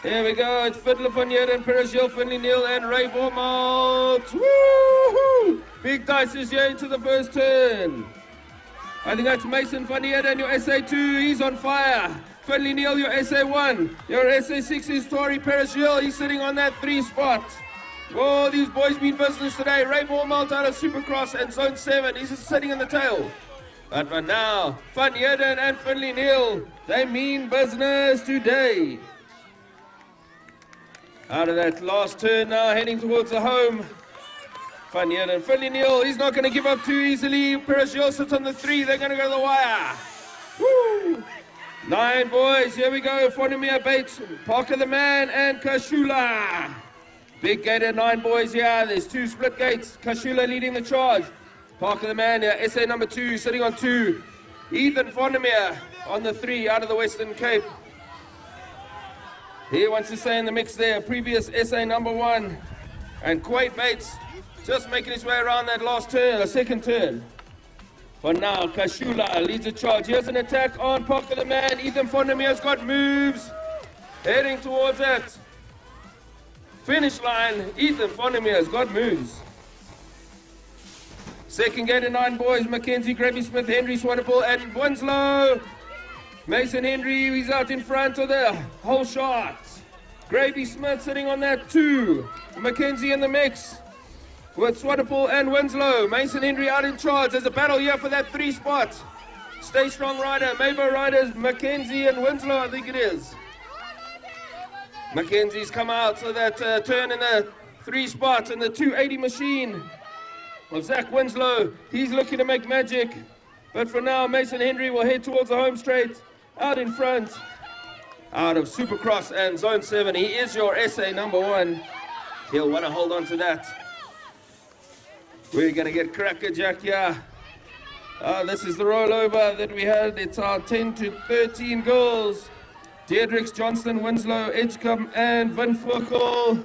Here we go. It's Fiddler van Heerden, Perigil, Finley Neal, and Ray Vormalt. Woohoo! Big Dice is here into the first turn. I think that's Mason van Heerden, your SA2. He's on fire. Finley Neal, your SA1. Your SA6 is Tory Perigil. He's sitting on that 3 spot. Oh, these boys mean business today. Ray Vormalt out of Supercross and Zone 7. He's just sitting in the tail. But for now, Van Heerden and Finley Neal, they mean business today. Out of that last turn now, heading towards the home. Van Heerden, Finley Neal, he's not going to give up too easily. Perigil sits on the 3, they're going to go to the wire. Woo! 9 boys, here we go. Fonimia Bates, Parker the Man, and Kashula. Big gate at 9 boys here. There's 2 split gates. Kashula leading the charge. Parker the Man here, SA number 2, sitting on 2. Ethan Fonimia on the 3 out of the Western Cape. He wants to stay in the mix there. Previous SA number 1. And Quade Bates just making his way around that last turn, a second turn. For now, Kashula leads the charge. Here's an attack on Parker the Man. Ethan Fonimia's got moves. Heading towards it. Finish line. Ethan Fonimia's got moves. Second gate of 9 boys. Mackenzie, Gravy Smith, Henry, Swanepoel, and Winslow. Mason Henry, he's out in front of the whole shot. Gravy Smith sitting on that 2. Mackenzie in the mix with Swanepoel and Winslow. Mason Henry out in charge. There's a battle here for that 3 spot. Stay Strong rider, Mabo riders, Mackenzie and Winslow, I think it is. Mackenzie's come out of that turn in the 3 spot in the 280 machine of Zach Winslow. He's looking to make magic. But for now, Mason Henry will head towards the home straight. Out in front, out of Supercross and Zone 7. He is your SA number 1. He'll want to hold on to that. We're going to get crackerjack here. This is the rollover that we had. It's our 10 to 13 goals. Deirdricks, Johnston, Winslow, Edgecombe, and Van Vogel.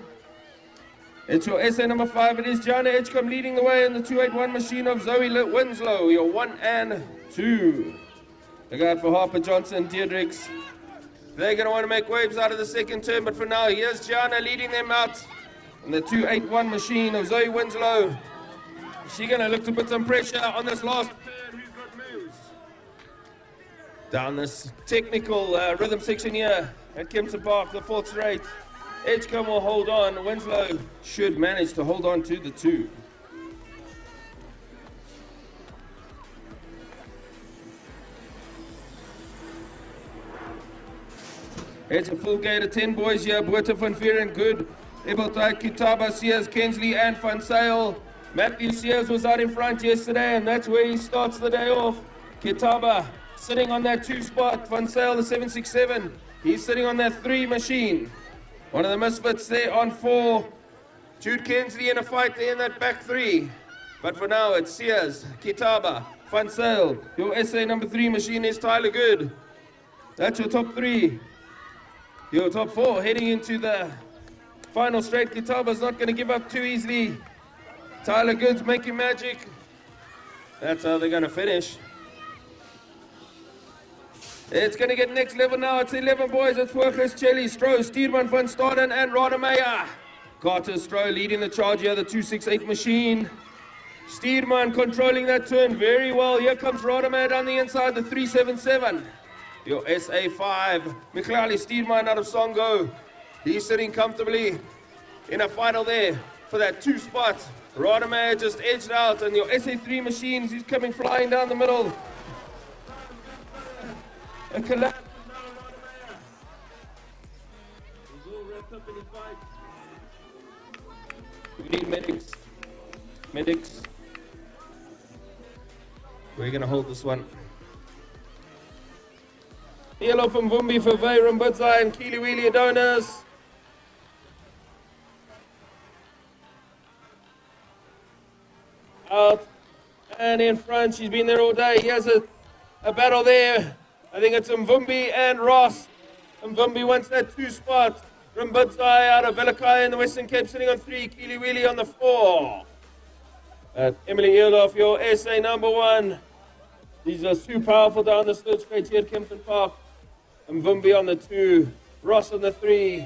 It's your SA number 5. It is Gianna Edgecombe leading the way in the 281 machine of Zoe Winslow, your 1 and 2. Look out for Harper Johnson, Deirdricks. They're going to want to make waves out of the second turn, but for now, here's Gianna leading them out in the 281 machine of Zoe Winslow. She's going to look to put some pressure on this last turn. Who's got moves? Down this technical rhythm section here at Kempton Park, the 4th straight. Edgecombe will hold on. Winslow should manage to hold on to the 2. It's a full gate of 10 boys here. Boerta van Vieren, Good, Ebeltyd, Kitaba, Sears, Kensley, and Van Sale. Matthew Sears was out in front yesterday, and that's where he starts the day off. Kitaba sitting on that 2 spot. Van Sale, the 767. He's sitting on that 3 machine. One of the misfits there on 4. Jude Kensley in a fight there in that back 3. But for now, it's Sears, Kitaba, Van Sale. Your SA number 3 machine is Tyler Good. That's your top 3. Your top 4 heading into the final straight. Kitaba's not going to give up too easily. Tyler Good's making magic. That's how they're going to finish. It's going to get next level now. It's 11 boys. It's Forges, Chelly, Stroh, Steedman, Van Staden, and Rademeyer. Carter Stroh leading the charge here, the 268 machine. Steedman controlling that turn very well. Here comes Rademeyer down the inside, the 377. Your SA5, Miklali Steedman out of Songo. He's sitting comfortably in a final there for that 2 spot. Rademeyer just edged out, and your SA3 machines, he's coming flying down the middle. A collapse. He's all wrapped up in his bike. We need medics. Medics. We're going to hold this one. Yellow from Vumbi for Veyram Budzai and Keely Wheelie Adonis. Out and in front, she's been there all day. Here's a battle there. I think it's Mvumbi and Ross. Mvumbi wants that 2 spot. Rumbudzai out of Velakai in the Western Cape sitting on 3. Keely Wheelie on the 4. Emily Earloff, your SA number 1. These are too powerful down the third straight here at Kempton Park. Mvumbi on the 2. Ross on the 3.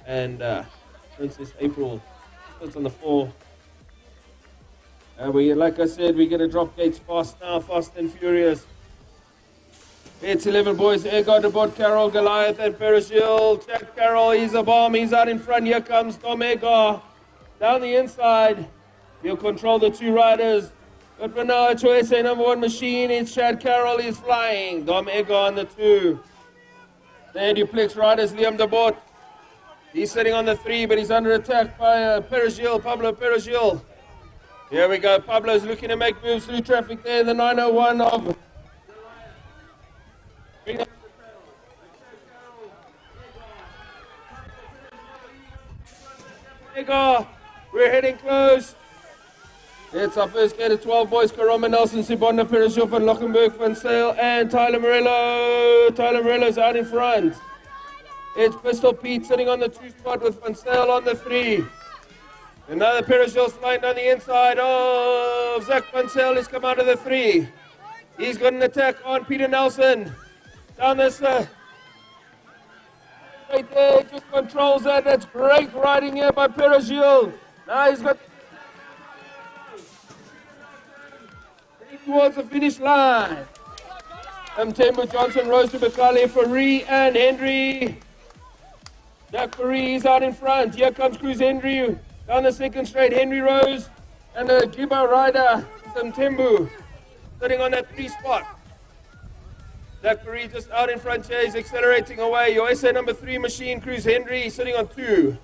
and Princess April sits on the 4. We, like I said, we're going to drop gates fast now, fast and furious. It's 11 boys, Egard, Debord, Carroll, Goliath, and Perishil. Jack Carroll, he's a bomb, he's out in front. Here comes Dom Egard down the inside. He'll control the 2 riders. But for now, it's your SA number 1 machine. It's Chad Carroll, he's flying. Dom Egard on the 2. The duplex riders, Liam Debord. He's sitting on the 3, but he's under attack by Perishil, Pablo Perishil. Here we go. Pablo's looking to make moves through traffic there. The 901 of... We're heading close. It's our first gate of 12 boys. Karoma, Nelson, Sibonna, Perishil, Van Lockenberg, Van Sale, and Tyler Morello. Tyler Morello's out in front. It's Pistol Pete sitting on the 2 spot with Van Sale on the 3. Another Perishil flying down the inside. Oh, Zach Van Sale has come out of the 3. He's got an attack on Peter Nelson. Down this right there, just controls that. That's great riding here by Perishil. Now he's got towards the finish line. Tembu Johnson rose to Bakali, Faree and Henry. Jack Faree is out in front. Here comes Cruz Henry down the 2nd straight. Henry Rose and the Gibbo rider, Tembu, sitting on that 3 spot. Jack Faree just out in front here. He's accelerating away. Your SA number 3 machine, Cruz Henry, sitting on 2.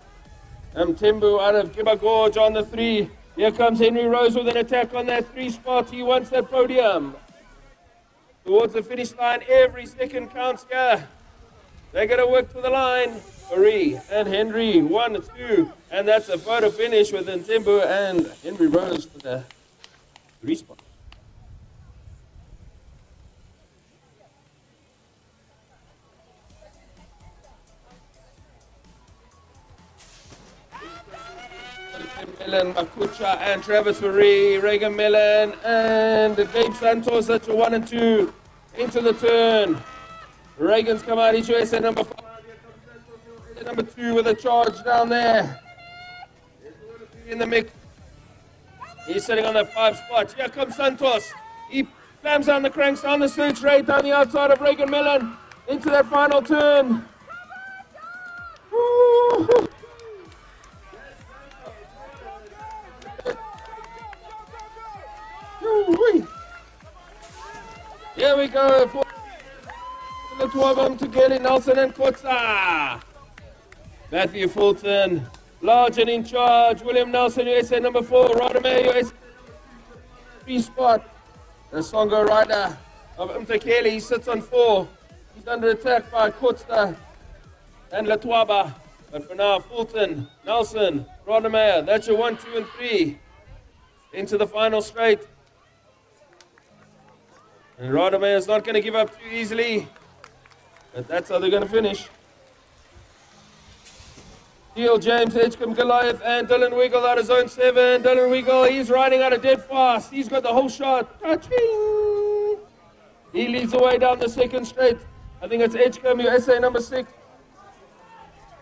Tembu out of Gibbo Gorge on the 3. Here comes Henry Rose with an attack on that 3 spot. He wants that podium. Towards the finish line, every second counts here. They're going to work to the line. Faree and Henry, 1, 2. And that's a photo finish with Ntembu and Henry Rose for the 3 spot. Millen, Makucha, and Travis Faree, Reagan Millen, and Gabe Santos, that's your 1 and 2 into the turn. Reagan's come out, he's your SA number 5. Number 2 with a charge down there. In the mix. He's sitting on that 5 spot. Here comes Santos. He slams down the cranks down the search rate down the outside of Reagan Millen into that final turn. Woo. Here we go for the 2 of them together, Nelson and Kotza. Matthew Fulton, large and in charge. William Nelson, USA number 4. Rodame, USA 3 spot. The Songo rider of Mtakeli, he sits on 4. He's under attack by Kotza and Latuaba. But for now, Fulton, Nelson, Rodame, that's your 1, 2, and 3 into the final straight. And Rodame is not going to give up too easily, but that's how they're going to finish. Neil James, Edgecombe, Goliath, and Dylan Wiggle out of zone 7. Dylan Wiggle, he's riding out of dead fast. He's got the whole shot. Ka-ching! He leads the way down the 2nd straight. I think it's Edgecombe, your SA number 6.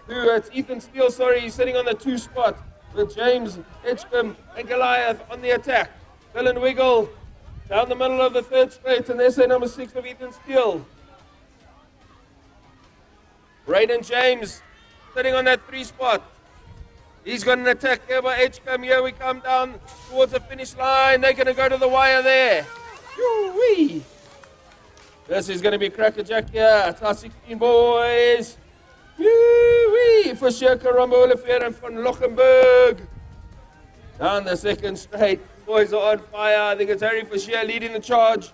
It's Ethan Steele, sorry, he's sitting on the 2 spot with James, Edgecombe, and Goliath on the attack. Dylan Wiggle down the middle of the 3rd straight, and SA number 6 of Ethan Steele. Braden James sitting on that 3 spot. He's got an attack here by Edgecombe. Here we come down towards the finish line. They're going to go to the wire there. Yoo-wee. This is going to be crackerjack here. It's our 16 boys. Yoo-wee. For sure, Karamba Olivier and Van Lochenberg. Down the 2nd straight. Boys are on fire. I think it's Harry Fisher leading the charge.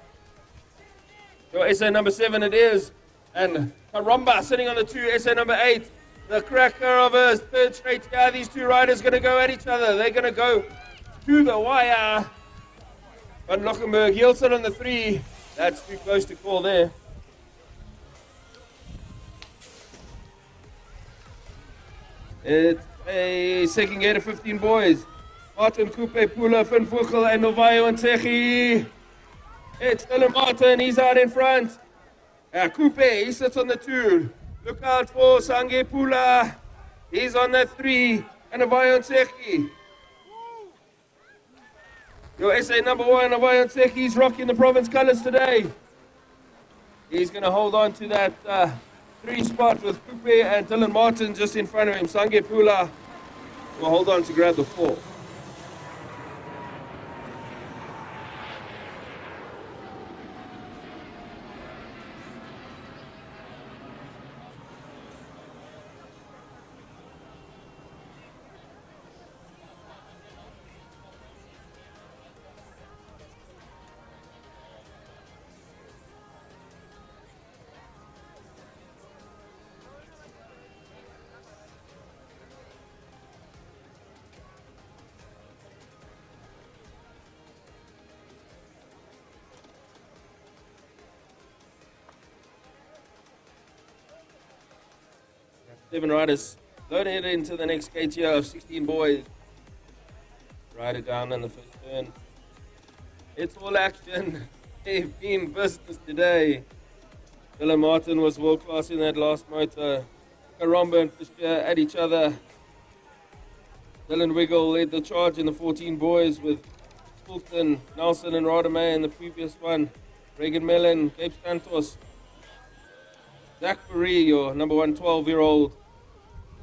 Your SA number 7 it is. And Karamba sitting on the 2, SA number 8. The cracker of a 3rd straight here. These 2 riders going to go at each other. They're going to go to the wire. Van Lochenberg, he'll sit on the 3. That's too close to call there. It's a 2nd gate of 15 boys. Martin Coupe, Pula, Van Vogel, and Novayo and Tsechi. It's Dylan Martin, he's out in front. Coupe, he sits on the 2. Look out for Sange Pula. He's on that 3, and Avayan Seki. Your SA number 1, Avayan Seki, he's rocking the province colors today. He's going to hold on to that 3 spot with Kupe and Dylan Martin just in front of him. Sange Pula will hold on to grab the 4. Seven riders loaded into the next gate here of 16 boys. Rider down in the first turn. It's all action. They've been business today. Dylan Martin was world class in that last motor. Karamba and Fisher at each other. Dylan Wiggle led the charge in the 14 boys with Fulton, Nelson and Radamay in the previous one. Reagan Mellon, Gabe Santos. Zach Marie, your number 1 12-year-old,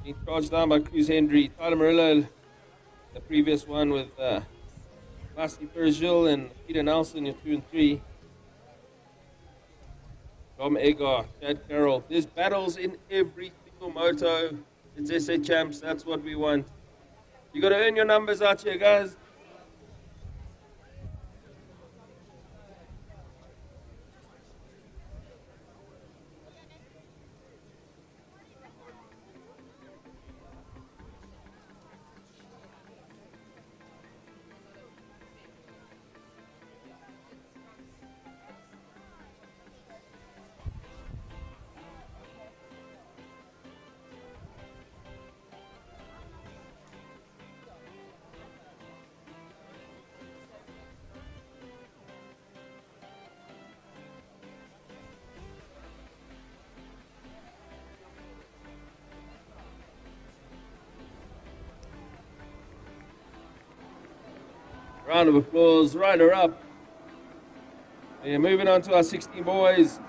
being charged down by Cruz Henry. Tyler Murillo, the previous one with Lassie Pergil and Peter Nelson, your 2 and 3. Dom Egar, Chad Carroll. There's battles in every single moto. It's SA Champs, that's what we want. You got to earn your numbers out here, guys. Round of applause, rider up. And moving on to our 16 boys.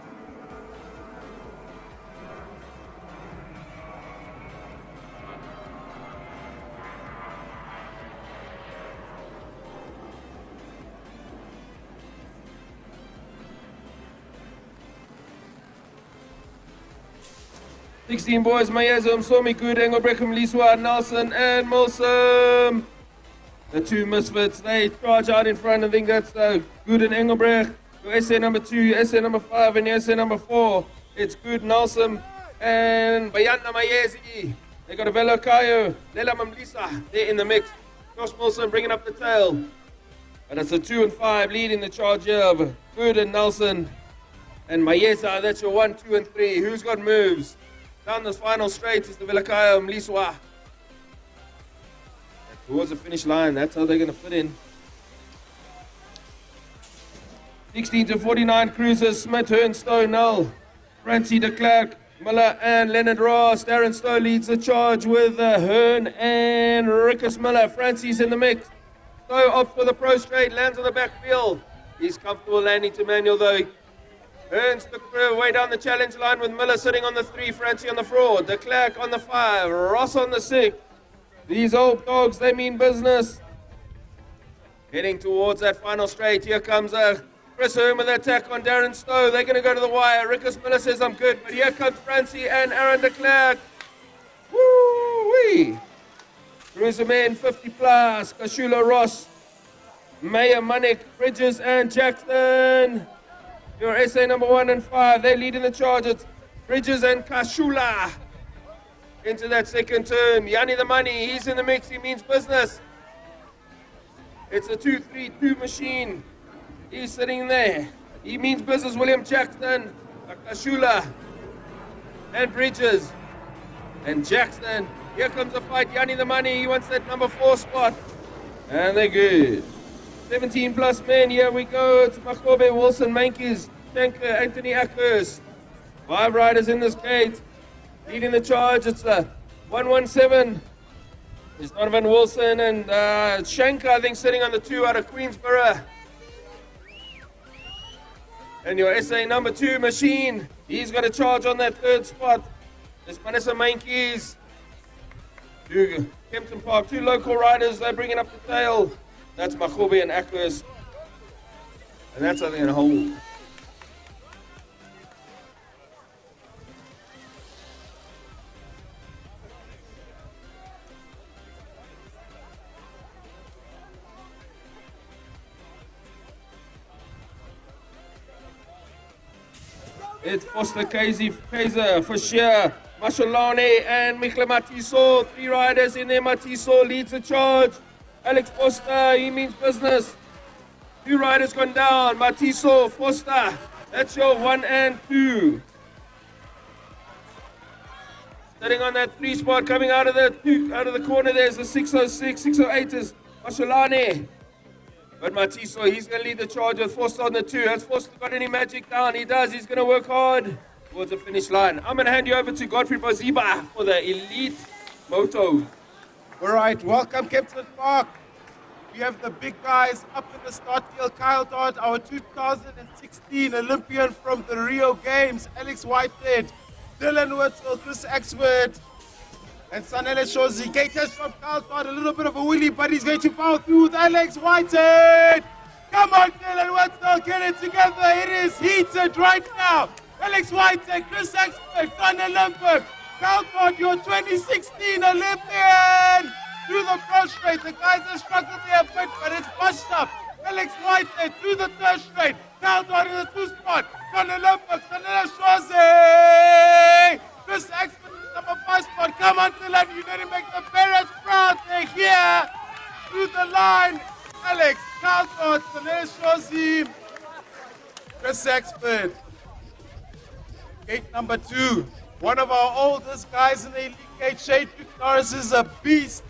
Mayezo, Msomi, Good, Engelbreckham, Liswa, Nelson, and Milsom. The 2 misfits, they charge out in front. I think that's Good and Engelbrecht. Your SA number 2, SA number 5, and your SA number 4. It's Good, Nelson, and Bayana Mayezi. They got a Velo Kayo, Lela Mamlisa. They're in the mix. Josh Milson bringing up the tail. But it's a 2 and 5 leading the charge here of Good and Nelson. And Mayeza, that's your 1, 2, and 3. Who's got moves? Down this final straight is the Velakayo Mliswa. Towards the finish line, that's how they're going to fit in. 16 to 49 cruisers, Smith, Hearn, Stowe, Null, Francie de Klerk, Miller, and Leonard Ross. Darren Stowe leads the charge with Hearn and Rickus Miller. Francie's in the mix. Stowe opts for the pro straight, lands on the back wheel. He's comfortable landing to manual though. Hearns took way down the challenge line with Miller sitting on the 3, Francie on the 4, de Klerk on the 5, Ross on the 6. These old dogs, they mean business. Heading towards that final straight. Here comes Chris Hearn with the attack on Darren Stowe. They're going to go to the wire. Rickus Miller says, I'm good. But here comes Francie and Aaron de Klerk. Woo-wee. Cruiser men, 50 plus. Kashula Ross, Mayer, Manik, Bridges, and Jackson. Your SA number 1 and 5. They're leading the charge. It's Bridges and Kashula. Into that second turn. Yanni the Money, he's in the mix. He means business. It's a 2-3-2 machine. He's sitting there. He means business. William Jackson, Akashula, and Bridges. And Jackson. Here comes the fight. Yanni the Money. He wants that number 4 spot. And they're good. 17 plus men. Here we go. It's Makobe, Wilson, Mankis, Shanker, Anthony Ackers. 5 riders in this gate. Leading the charge, it's 117 is Donovan Wilson, and Shanker, I think, sitting on the 2 out of Queensborough. And your SA number 2 machine, he's got a charge on that 3rd spot. There's Vanessa Mankies. Kempton Park, 2 local riders, they're bringing up the tail. That's Makobe and Akers. And that's, I think, in a hole. It's Foster Kaiser, Fashia, Mashalane, and Mikla Matiso. 3 riders in there. Matiso leads the charge. Alex Foster, he means business. 2 riders gone down. Matiso, Foster. That's your 1 and 2. Sitting on that 3 spot, coming out of the corner. There's the 606, 608 is Mashalane. But Matiso, he's going to lead the charge with Foster on the 2. Has Foster got any magic down? He does. He's going to work hard towards the finish line. I'm going to hand you over to Godfrey Boziba for the Elite Moto. All right, welcome Kempton Park. We have the big guys up in the start field. Kyle Dodd, our 2016 Olympian from the Rio Games. Alex Whitehead, Dylan Witzel, Chris Axford, and Sanele Shozi. Gate test from Kyle Dodd, a little bit of a wheelie, but he's going to power through with Alex Whitehead. Come on, Dylan Witzel, get it together. It is heated right now. Alex Whitehead, Chris Axford, Don Olympic. Kyle Dodd, your 2016 Olympian. Through the pro straight, the guys have struggled there a bit, but it's pushed up. Alex Whitehead through the 3rd straight. Kyle Dodd in the 2 spot. Don Olympic, Sanele Shozi. Chris Axford in the number 5 spot. Come on, Dylan, you need to make the parents proud. They're here. Through the line. Alex, Kyle Dodd, Sanele Shozi. Chris Axford. Gate number 2. One of our oldest guys in the elite gate, Shade Norris, is a beast.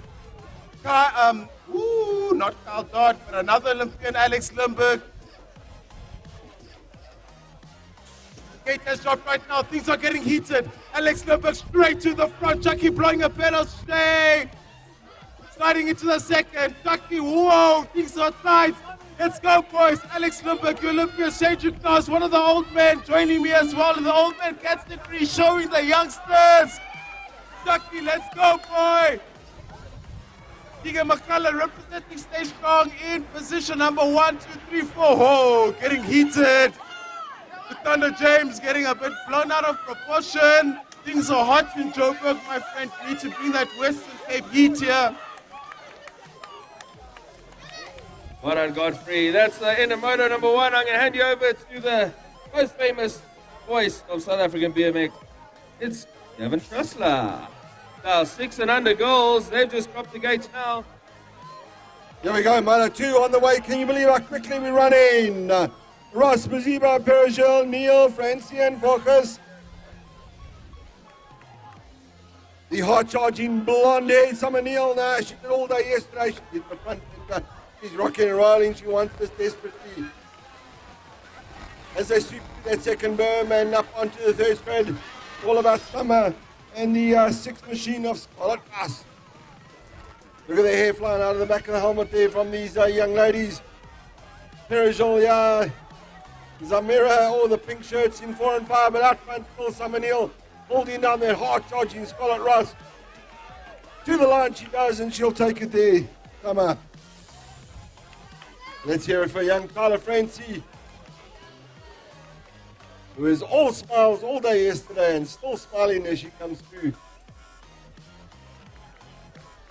Not Kyle Dodd, but another Olympian, Alex Limburg. Gate has dropped right now. Things are getting heated. Alex Limburg straight to the front. Chucky blowing a pedal straight. Sliding into the 2nd. Chucky, whoa, things are tight. Let's go, boys. Alex Limburg, your Olympian, Shade Norris, one of the old men, joining me as well in the old man category, showing the youngsters. Chucky, let's go, boy. Keegan McCullough representing Stay Strong in position number 1, 2, 3, 4. Oh, getting heated. The Thunder James getting a bit blown out of proportion. Things are hot in Joburg, my friend. You need to bring that Western Cape heat here. Well done, Godfrey. That's the end of Moto number 1. I'm going to hand you over to the most famous voice of South African BMX. It's Gavin Trussler. Now 6 and under girls, they've just dropped the gates now. Here we go, Moto 2 on the way. Can you believe how quickly we're running? Ross, Maziba, Perigel, Neil, Francian, Focus. The hard-charging blonde-haired Summer Neil. Now, she did all day yesterday. She did the front. She's rocking and rolling. She wants this desperately. As they sweep through that 2nd berm and up onto the 3rd spread, all about Summer and the 6th machine of Scarlet Pass. Look at the hair flying out of the back of the helmet there from these young ladies. Perigel, Zamira, all the pink shirts in 4 and 5, but out front still Summer Neil holding down that hard-charging Scarlet Ross. To the line she goes, and she'll take it there. Summer. Let's hear it for young Carla Francie, who is all smiles all day yesterday and still smiling as she comes through.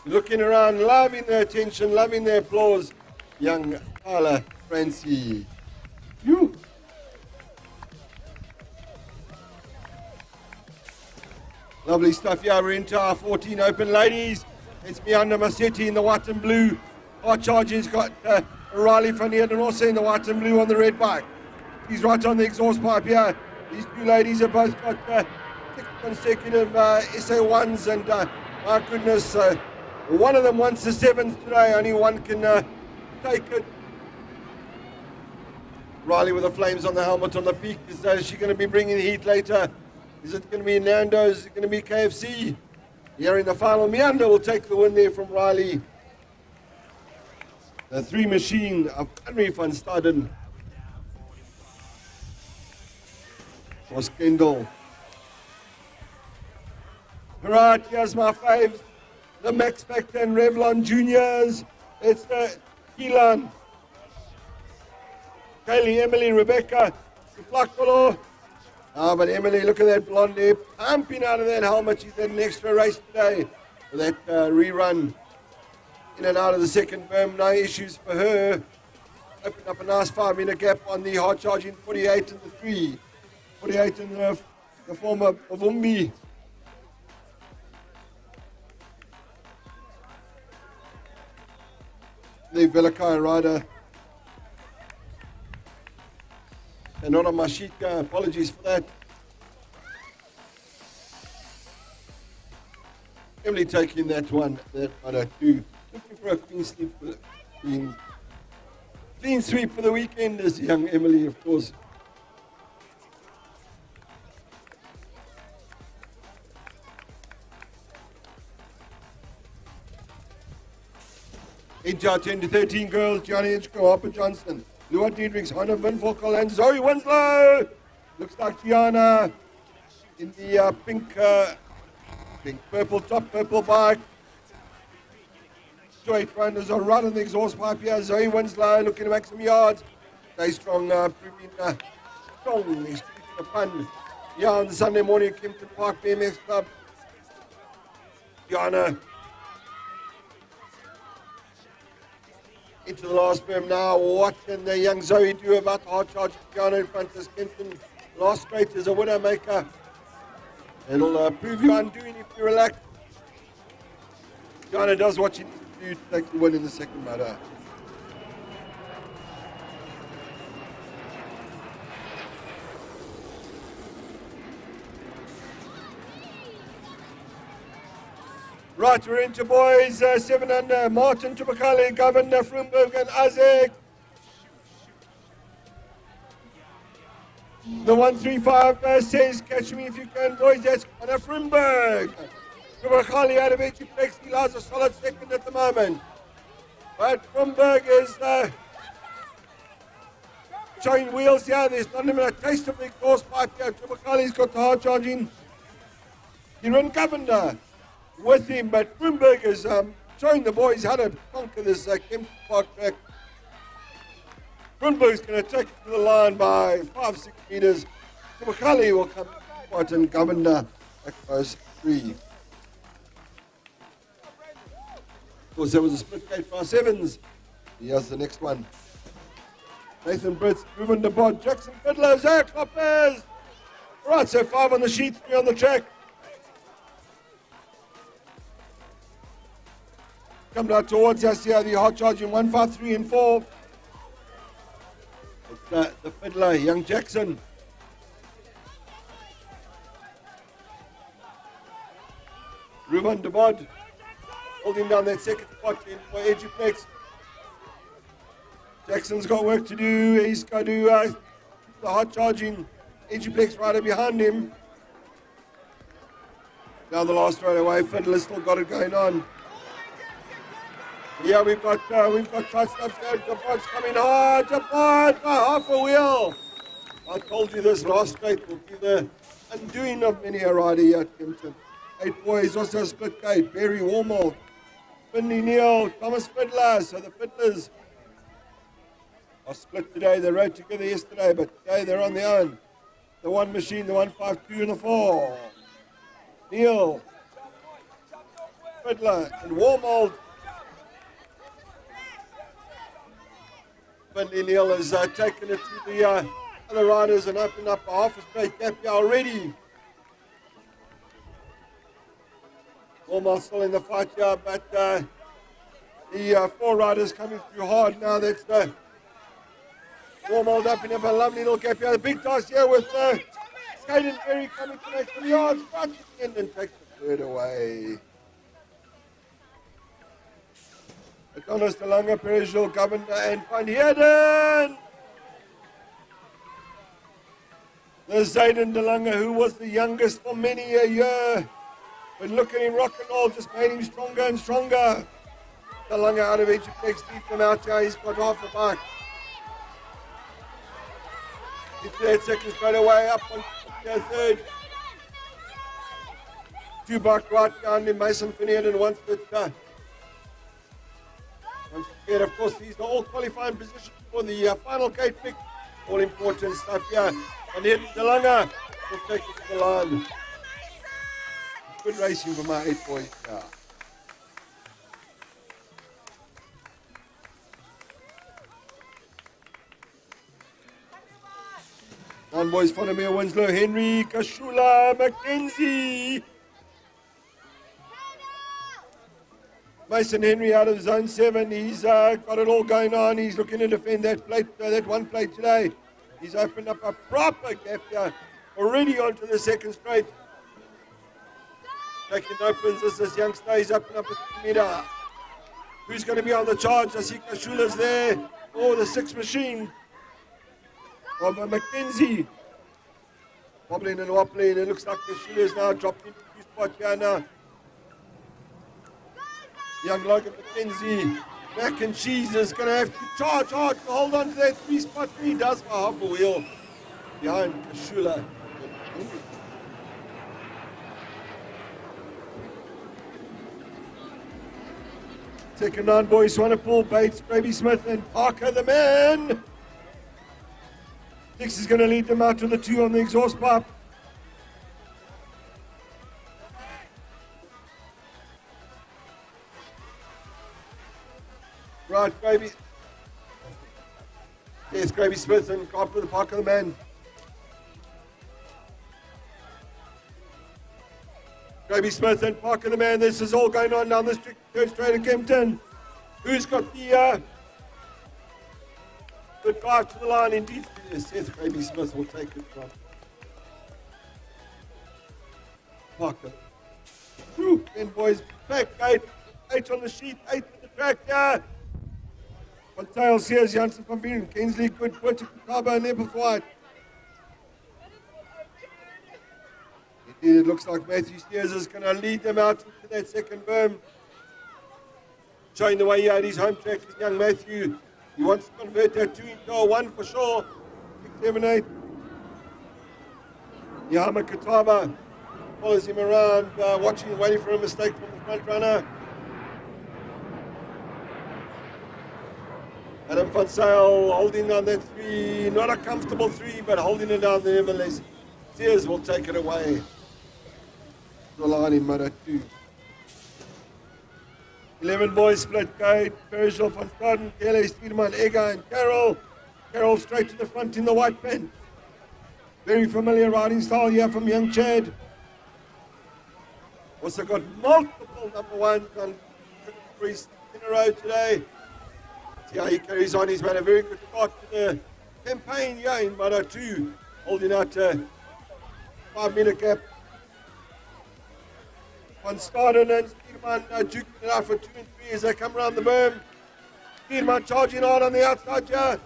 Looking around, loving the attention, loving the applause. Young Carla Francie. You. Lovely stuff here. We're into our 14 open ladies. It's Mianda Massetti in the white and blue. Our charging's got Riley van Heerden also in the white and blue on the red bike. He's right on the exhaust pipe here. These two ladies have both got 6 consecutive SA1s, and my goodness, one of them wants the 7th today. Only one can take it. Riley with the flames on the helmet on the peak. Is she going to be bringing the heat later? Is it going to be Nando's? Is it going to be KFC? Here in the final, Meander will take the win there from Riley. The 3 machine of Henry van Staden was Kendall. Right, here's my faves. The Max Factor and Revlon Juniors. It's the Keelan, Kaylee, Emily, Rebecca, Flakolo. Ah, but Emily, look at that blonde hair pumping out of that helmet. She's had an extra race today for that rerun. In and out of the second berm, no issues for her. Opened up a nice 5-minute gap on the hard charging 48 and the 3. 48 in the form of Umbi. The Velakai rider. And not on my sheet, apologies for that. Emily taking that one, that rider too. Looking for a clean sweep for the weekend is young Emily, of course. HR 10 to 13 girls, Gianni Hitchcock, Harper Johnson, Lua Diedrichs, Hannah Vinfolkel, and Zoe Winslow. Looks like Gianna in the pink purple top, purple bike. 8 runners are right on the exhaust pipe here. Zoe Winslow looking to make some yards. Stay strong, proving strong. He's keeping the pun. Yeah, on the Sunday morning at Kempton Park BMX Club. Gianna into the last berm now. What can the young Zoe do about the hard charge? Gianna in front of Kempton. Last straight is a winner maker. It'll prove you undoing if you relax. Gianna does what she needs to do to take the win in the second motor. Right, we're into boys, 7 under, Martin Tubakali, Governor Frumberg and Isaac. The 135 says, catch me if you can, boys, that's Governor Frumberg. Tubakali out of Ejiplex, he lies a solid second at the moment. But Frumberg is showing wheels here, there's not even a taste of the exhaust pipe here. Tubakali's got the hard charging. Kieran Governor with him, but Frumberg is showing the boys how to conquer this Kempton Park track. Frumberg's going to take it to the line by 5-6 meters. Tubakali will come out and Governor at close 3. Of course, there was a split gate 5-7s. Here's the next one. Nathan Brits, Ruben DeBod, Jackson Fiddler, Zach Lopez. Right, so 5 on the sheet, 3 on the track. Come down towards us here, the hard charging 1, 5, 3 and 4. It's the fiddler, young Jackson. Ruben DeBod holding down that second spot in for Eduplex. Jackson's got work to do. He's got to do the hard charging Eduplex rider behind him. Down the last straight away, Fiddler's still got it going on. Yeah, we've got tight stuff there. DeBod's coming hard. DeBod by half a wheel. I told you this last straight will be the undoing of many a rider here at Kempton. 8 boys, also a split gate. Barry Warmold, Finley Neal, Thomas Fiddler. So the Fiddlers are split today. They rode together yesterday, but today they're on their own. The 1 machine, the 152 and the 4. Neal, Fiddler, and Warmold. Finley Neal has taken it to the other riders and opened up a half a straight gap here already. Almost still in the fight here, but the 4 riders coming through hard now. That's Warmold up in a lovely little gap here. The big task here with Caden Berry coming to make some yards, right at the end and takes the third away. Adonis DeLonga, Perezil, Governor, and Van Heerden. There's Zayden DeLonga, who was the youngest for many a year. But look at him rock and roll, just made him stronger and stronger. The Langa out of Ejiplex, deep from out here, he's got half a bike. Into that second straight away, up on the third. 2 bike right down in Mason Finnegan and once that once again, of course, these are all qualifying positions for the final gate pick. All important stuff here. And then Delanga will take it to the line. Good racing for my 8 boys here. Nine boys, Fonamir, Winslow, Henry, Kashula, Mackenzie. Mason Henry out of zone 7. He's got it all going on. He's looking to defend that plate, that one plate today. He's opened up a proper gap here. Already onto the second straight. Taking opens as this youngster. He's opened up a 3 meter. Who's going to be on the charge? I see Kashula's there. Oh, the 6 machine of Mackenzie. Wobbling and wobbling. It looks like Kashula's now dropped into 2 spots here now. Young Logan Mackenzie, mac and cheese is going to have to charge hard to hold on to that 3 spot. He does for half a wheel behind Kashula. Second 9 boys, Swanepoel, Bates, Baby Smith, and Parker the man. 6 is going to lead them out to the 2 on the exhaust pipe. Right, Gravy. Yes, Gravy Smith and Carter the Parker the man. Gravy Smith and Parker the man. This is all going on down the third straight at Kempton. Who's got the good drive to the line? Indeed, Seth Gravy Smith will take it from Parker. 10 boys back, 8 on the sheet, 8 in the track here. On tails here is Janssen van Buren, Kingsley, good, Porter, Kaba, and Eberthwaite. Indeed, it looks like Matthew Steers is going to lead them out into that second berm. Showing the way he had his home track, young Matthew. He wants to convert that 2 into a 1 for sure. 6, 7, 8. Yahama Kataba follows him around, watching, waiting for a mistake from the front runner. Adam van Zyl holding on that 3, not a comfortable 3, but holding it down nevertheless. Sears will take it away. The line in Mudder 2. 11 boys split gate, Perishal, Van Staden, Kelly, Steedman, Ega, and Carroll. Carroll straight to the front in the white pen. Very familiar riding style here from young Chad. Also got multiple number 1s on 3 in a row today. See how he carries on. He's made a very good start to the campaign here in Mudder 2, holding out a 5 meter gap. Van Staden and Steedman duking it out for 2 and 3 as they come around the berm. Steedman charging hard on the outside here.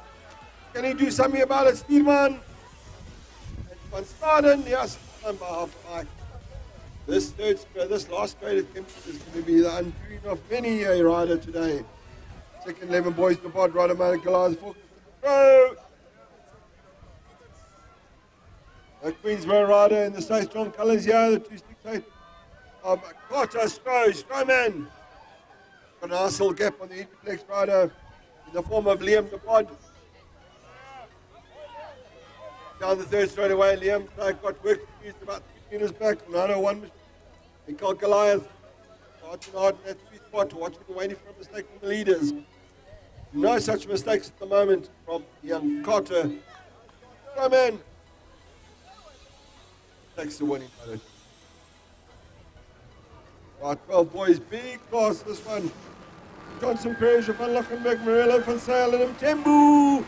Can he do something about it, Steedman? And Van Staden, yes, on behalf of Mike. This last straight attempt is going to be the undoing of many a rider today. Second 11 boys to pod, right amount of Goliath. Go! A Queensborough rider in the Stay Strong colours here, the 268 of Carter Strowman. Got a nice little gap on the Interflex rider in the form of Liam the pod. Down the third straight away, Liam got work to use about 3 meters back. 901 and called Goliath. Marching hard in that 3 spot, watching and waiting for a mistake from the leaders. No such mistakes at the moment from young Carter. Strowman takes the winning photo. Right, 12 boys, big class this one. Johnson, Parrish, Van Lockenberg, Morello, Van Zyl, and Mtembu.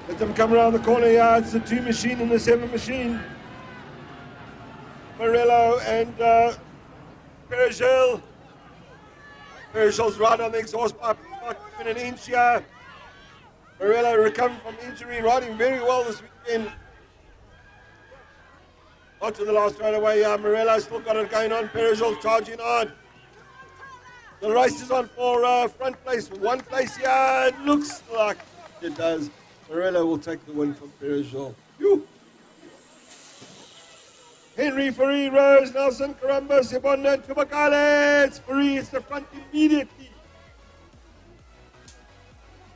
Let them come around the corner here. It's the 2 machine and the 7 machine. Morello and Perishal. Perishal's right on the exhaust pipe. Not even an inch here. Morello recovering from injury, riding very well this weekend. On to the last straightaway. Morello still got it going on. Perezol charging hard. The race is on for front place. One place here. It looks like it does. Morello will take the win from Perezol. Henry, Fari, Rose, Nelson, Caramba, Sebonda, and Tubacales. Fari is the front immediately.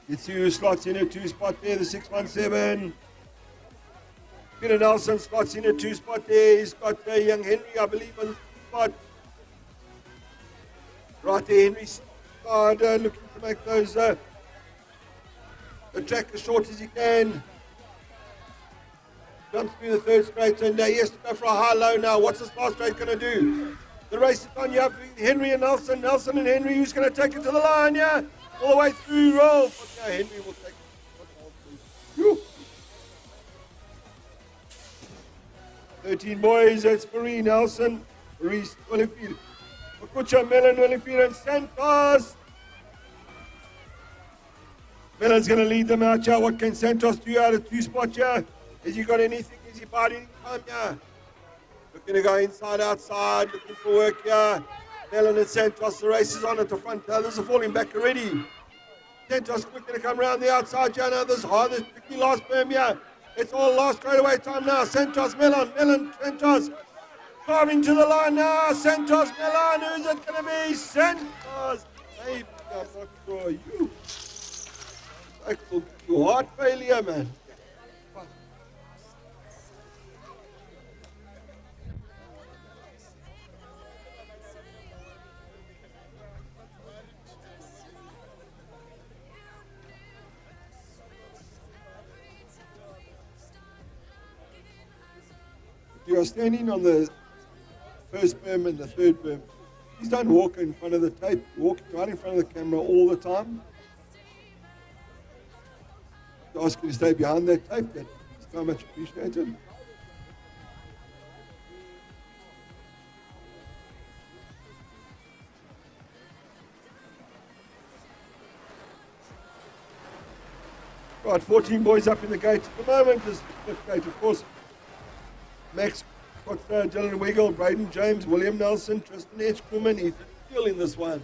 You see who slots in a 2 spot there, the 617. Peter Nelson slots in a 2 spot there. He's got young Henry, I believe, on the spot. Right there, Henry's looking to make those the track as short as he can. Jumps through the third straight, and he has to go for a high-low now. What's this last straight going to do? The race is on. You have Henry and Nelson. Nelson and Henry, who's going to take it to the line, yeah? All the way through, roll. But yeah, Henry will take it. 13 boys, it's Marie Nelson, Maurice Olifield, Makucha, Melon, Olifield, and Santos. Melon's going to lead them out here. What can Santos do out of 2 spots here? Has he got anything? Is he biding time here? Looking to go inside, outside, looking for work here. Melon and Santos, the race is on at the front. Others are falling back already. Santos quickly to come around the outside here. Now there's tricky last berm here. It's all last straightaway time now. Santos, Melon, Santos. Driving to the line now. Santos, Melon. Who's it going to be? Santos. Maybe, I'm not sure. That will give you heart failure, man. You are standing on the first berm and the third berm. Please don't walk in front of the tape. Walk right in front of the camera all the time. I ask you to stay behind that tape. That is so much appreciated. Right, 14 boys up in the gate at the moment. This fifth gate, of course. Max, Dylan Wiggle, Braden James, William Nelson, Tristan H. Crewman, Ethan Steele in this one.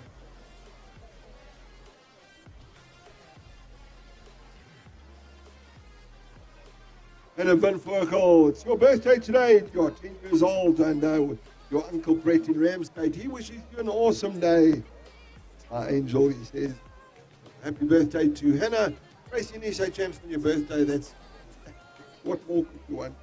And a Vin Furkel, it's your birthday today. You're 10 years old, and your Uncle Brett in Ramsgate, he wishes you an awesome day. Our angel, he says, happy birthday to Hannah. Racing SA Champs on your birthday, that's what more could you want?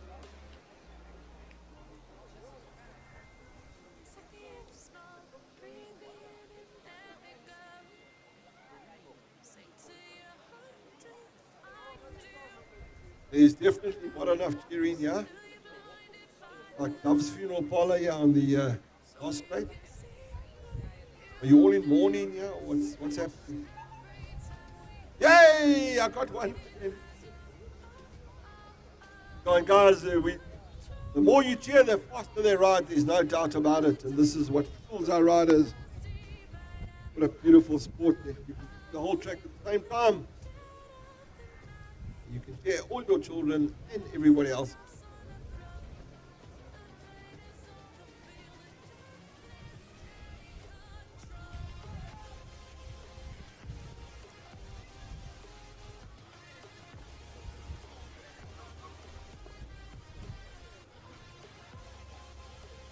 There's definitely not enough cheering here. Like Dove's funeral parlor here on the last plate. Are you all in mourning here? What's happening? Yay! I got one. Come on, guys. The more you cheer, the faster they ride. There's no doubt about it. And this is what fuels our riders. What a beautiful sport. You can do the whole track at the same time. You can cheer all your children and everybody else.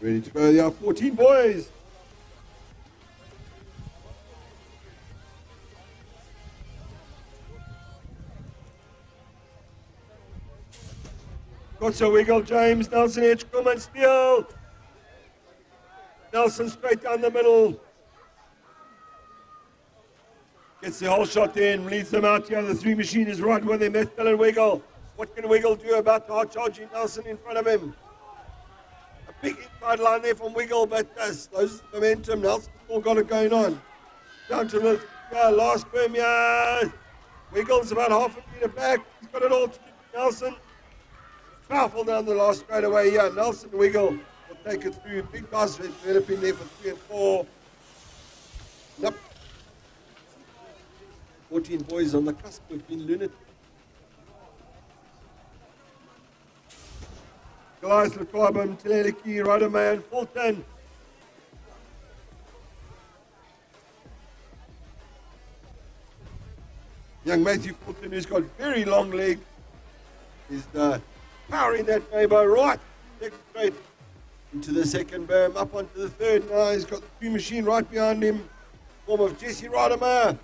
Ready to go, there are 14 boys. Gotcha, Wiggle, James, Nelson, H. Crewman, Steele. Nelson straight down the middle. Gets the whole shot in, leads them out here. The 3 machine is right where they met Bill and Wiggle. What can Wiggle do about the hard charging Nelson in front of him? A big inside line there from Wiggle, but those momentum. Nelson's still got it going on. Down to the last berm here. Wiggle's about half a meter back. He's got it all to Nelson. Powerful down the last straightaway here. Nelson Wiggle will take it through. Big guys developing there for 3 and 4. Yep. 14 boys on the cusp have been lunatic. Goliath Latwaba, Mtileleki, Rodaman, Fulton. Young Matthew Fulton, who's got very long legs, is powering that neighbour right straight into the second berm, up onto the third. Now he's got the two machine right behind him, form of Jesse Rodimer,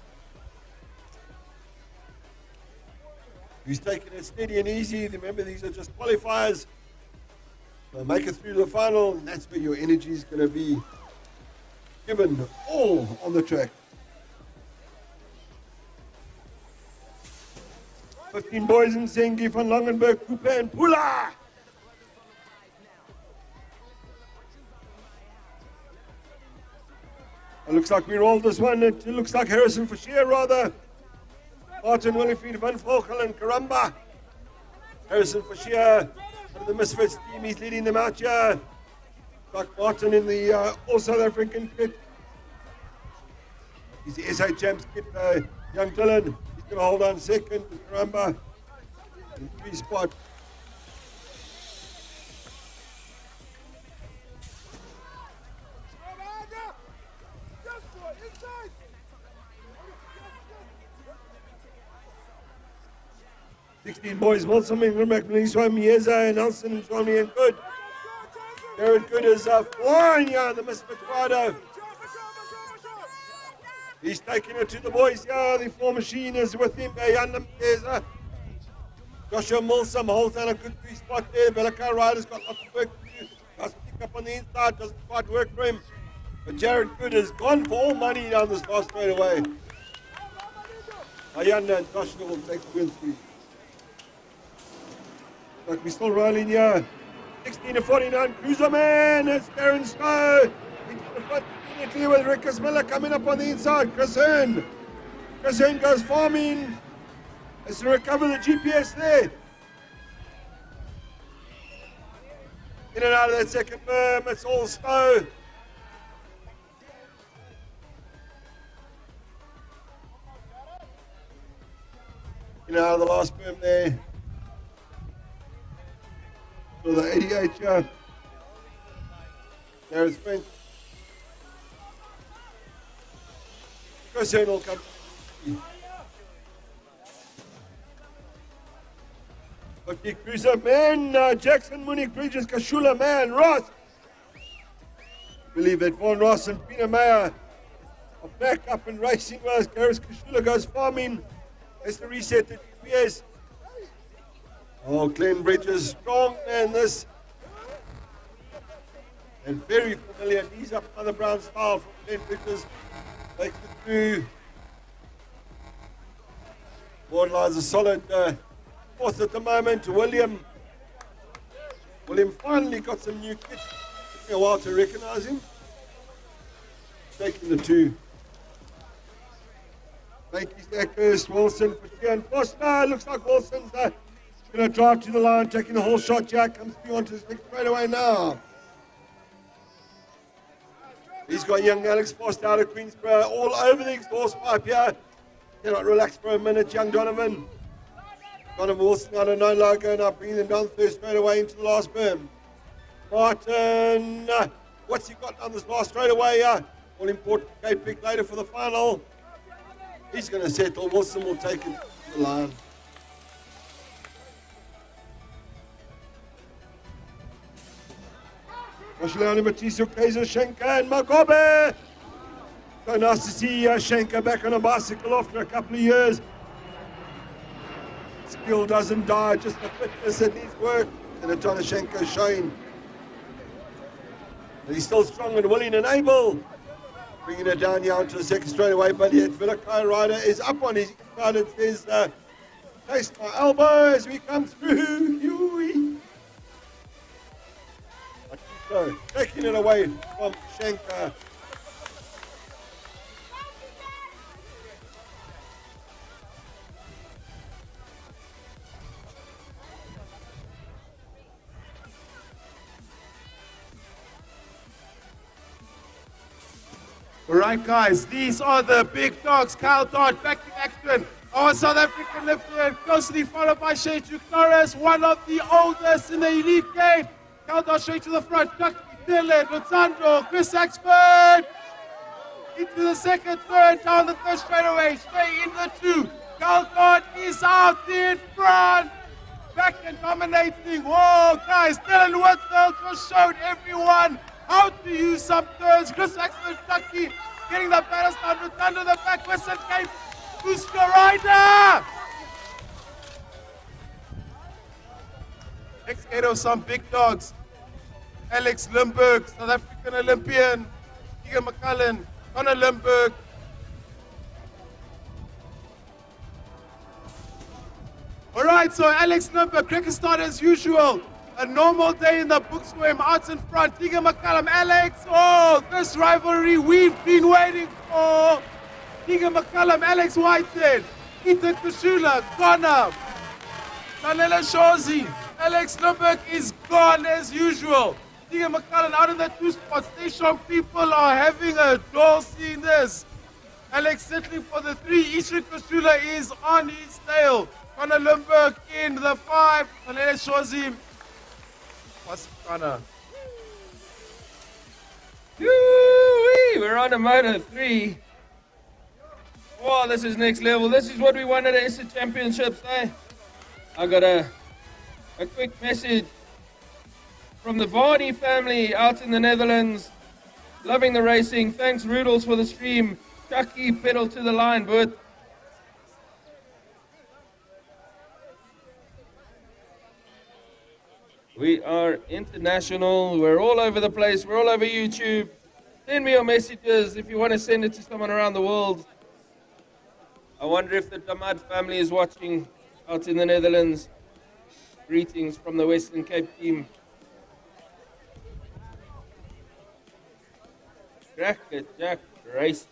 who's taking it steady and easy. Remember, these are just qualifiers. So make it through the final, and that's where your energy is going to be given all on the track. 15 boys in Sengi, Van Langenberg, Cooper and Pula. It looks like we rolled this one. It looks like Harrison Fischer rather. Martin Willifried, Van Vogel and Karamba. Harrison Fischer, one of the Misfits team, he's leading them out here. Like Martin in the all South African kit. He's the SA Champs kit, young Dylan. He's going to hold on second. Karamba in 3 spot. Boys, Wilson, Ingram, McNeese, Mieza, and Nelson, and Swami, and Good. Jared Good is flying here, the Misfit rider. He's taking it to the boys here. The 4 machine is with him. Yandam Keza. Joshua Milsom holds down a good 3 spot there. Velaka rider's got lots of work to do. Has to pick up on the inside, doesn't quite work for him. But Jared Good has gone for all money down this last straight away. Ayanda and Joshua will take the win through. But we're still rolling here. 16 to 49, Cruiser Man. It's Darren Snow. Into the front immediately with Rickus Miller coming up on the inside. Chris Hearn. Chris Hearn goes farming. Has to recover the GPS there. In and out of that second berm. It's all Snow. In and out of the last berm there. So the 88 Gareth French. Chris Hearn will come. Okay, Cruiser Man, Jackson Munich Bridges, Kashula Man, Ross. I believe that Von Ross and Peter Meyer are back up and racing well. Gareth Kashula goes farming. Has to reset the GPS. Oh, Glenn Bridges, strong man, this. And very familiar. Knees up, Mother Brown style from Glenn Bridges. Takes it through. Board lies a solid fourth at the moment. William finally got some new kit. Took me a while to recognize him. Taking the 2. Lakey's there first. Wilson for Sheehan Foster. Looks like Wilson's going to drive to the line, taking the whole shot. Jack comes through onto his next straightaway now. He's got young Alex Foster out of Queensborough all over the exhaust pipe here. Cannot relax for a minute, young Donovan. Donovan Wilson out of no logo, now bringing them down third straightaway into the last berm. Martin, what's he got on this last straightaway? All important gate pick later for the final. He's going to settle. Wilson will take it to the line. Leone Matiso, Kaiser, Schenker and Magobe. So nice to see Schenker back on a bicycle after a couple of years. Skill doesn't die, just the fitness that needs work. And Atana Schenker showing that he's still strong and willing and able. Bringing it down here onto the second straightaway, but yet Villakai rider is up on his inside. It says, taste my elbow as we come through. So, taking it away from Schenker. All right, guys, these are the big dogs. Kyle Dodd back in action. Our South African lifter, closely followed by Shaitu Norris, one of the oldest in the elite game. Kyle Dodd straight to the front. Ducky, Dylan, Lutando, Chris Axford. Into the second, third, down the third straightaway. Straight in the two. Kyle Dodd is out in front. Back and dominating. Whoa, guys, Dylan Whitfield just showed everyone how to use some turns. Chris Axford, Ducky, getting the balance down. Lutando the back, Western Cape. Who's the rider? Next gate of some big dogs. Alex Limburg, South African Olympian. Keegan McCullen, Connor Limburg. All right, so Alex Limburg, cricket start as usual. A normal day in the books for him out in front. Keegan McCallum, Alex. Oh, this rivalry we've been waiting for. Keegan McCallum, Alex Whitehead, Ethan Kushula, Connor, Chanela Shozi, Alex Limburg is gone as usual. Keegan McCallum out in the two spots. Station people are having a dull seeing this. Alex settling for the three. Ethan Kushula is on his tail. Connor Limburg in the five. Chanela Shozi. What's Connor? We're on a Moto 3. Oh, this is next level. This is what we wanted at SA Championships, eh? I got a quick message from the Varney family out in the Netherlands. Loving the racing. Thanks, Rudels, for the stream. Chucky, pedal to the line, but we are international. We're all over the place. We're all over YouTube. Send me your messages if you want to send it to someone around the world. I wonder if the Damad family is watching out in the Netherlands. Greetings from the Western Cape team. Cracker Jack race.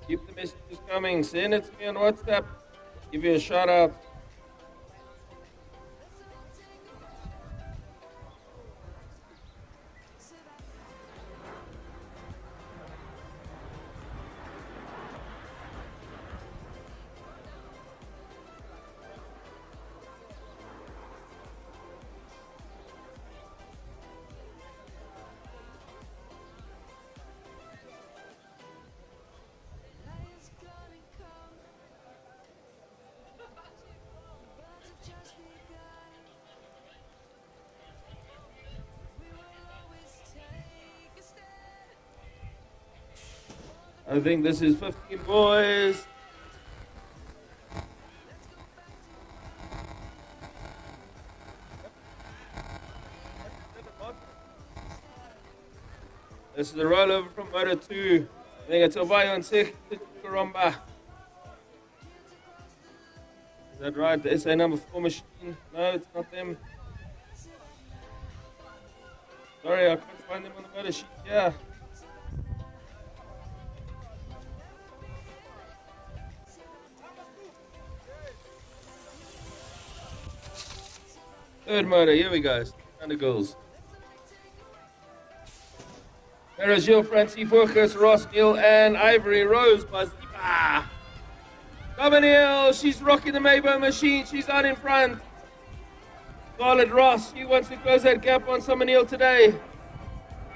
Keep the messages coming. Send it to me on WhatsApp. Give you a shout out. I think this is 15 boys. This is the rollover from Moto 2. I think it's Obayo and Karamba. Is that right? The SA number 4 machine? No, it's not them. Sorry, I can't find them on the motor sheet. Yeah. Third motor, here we go. Under goals. There is Gilles, Francie, Focus, Ross, Neil, and Ivory Rose. Bazipa. Dominiel, she's rocking the Maybo machine. She's out in front. Scarlett Ross, she wants to close that gap on Dominiel today.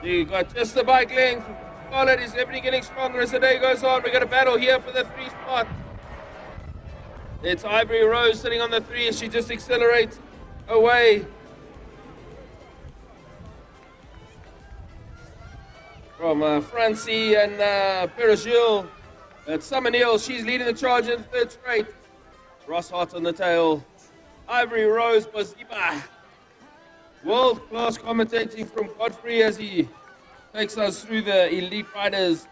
You got just the bike length. Scarlett is definitely getting stronger as the day goes on. We've got a battle here for the 3 spot. It's Ivory Rose sitting on the 3 as she just accelerates away. from Francie and Perigil. Summer Neal, she's leading the charge in the third straight. Ross Hart on the tail. Ivory Rose Baziba. World-class commentating from Godfrey as he takes us through the elite riders.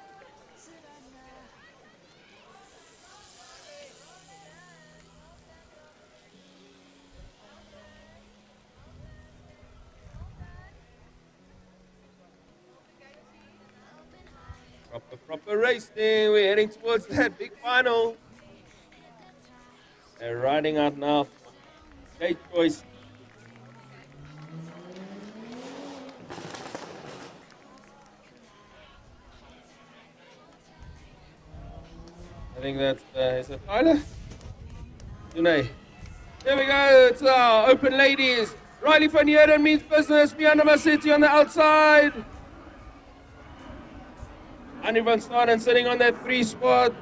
Proper racing. We're heading towards that big final. They're riding out now. Great choice. I think that's, is it Tyler? Janae. There we go, it's our open ladies. Riley van Heerden means business, Myanmar City on the outside. Annie van Staden sitting on that 3 spot.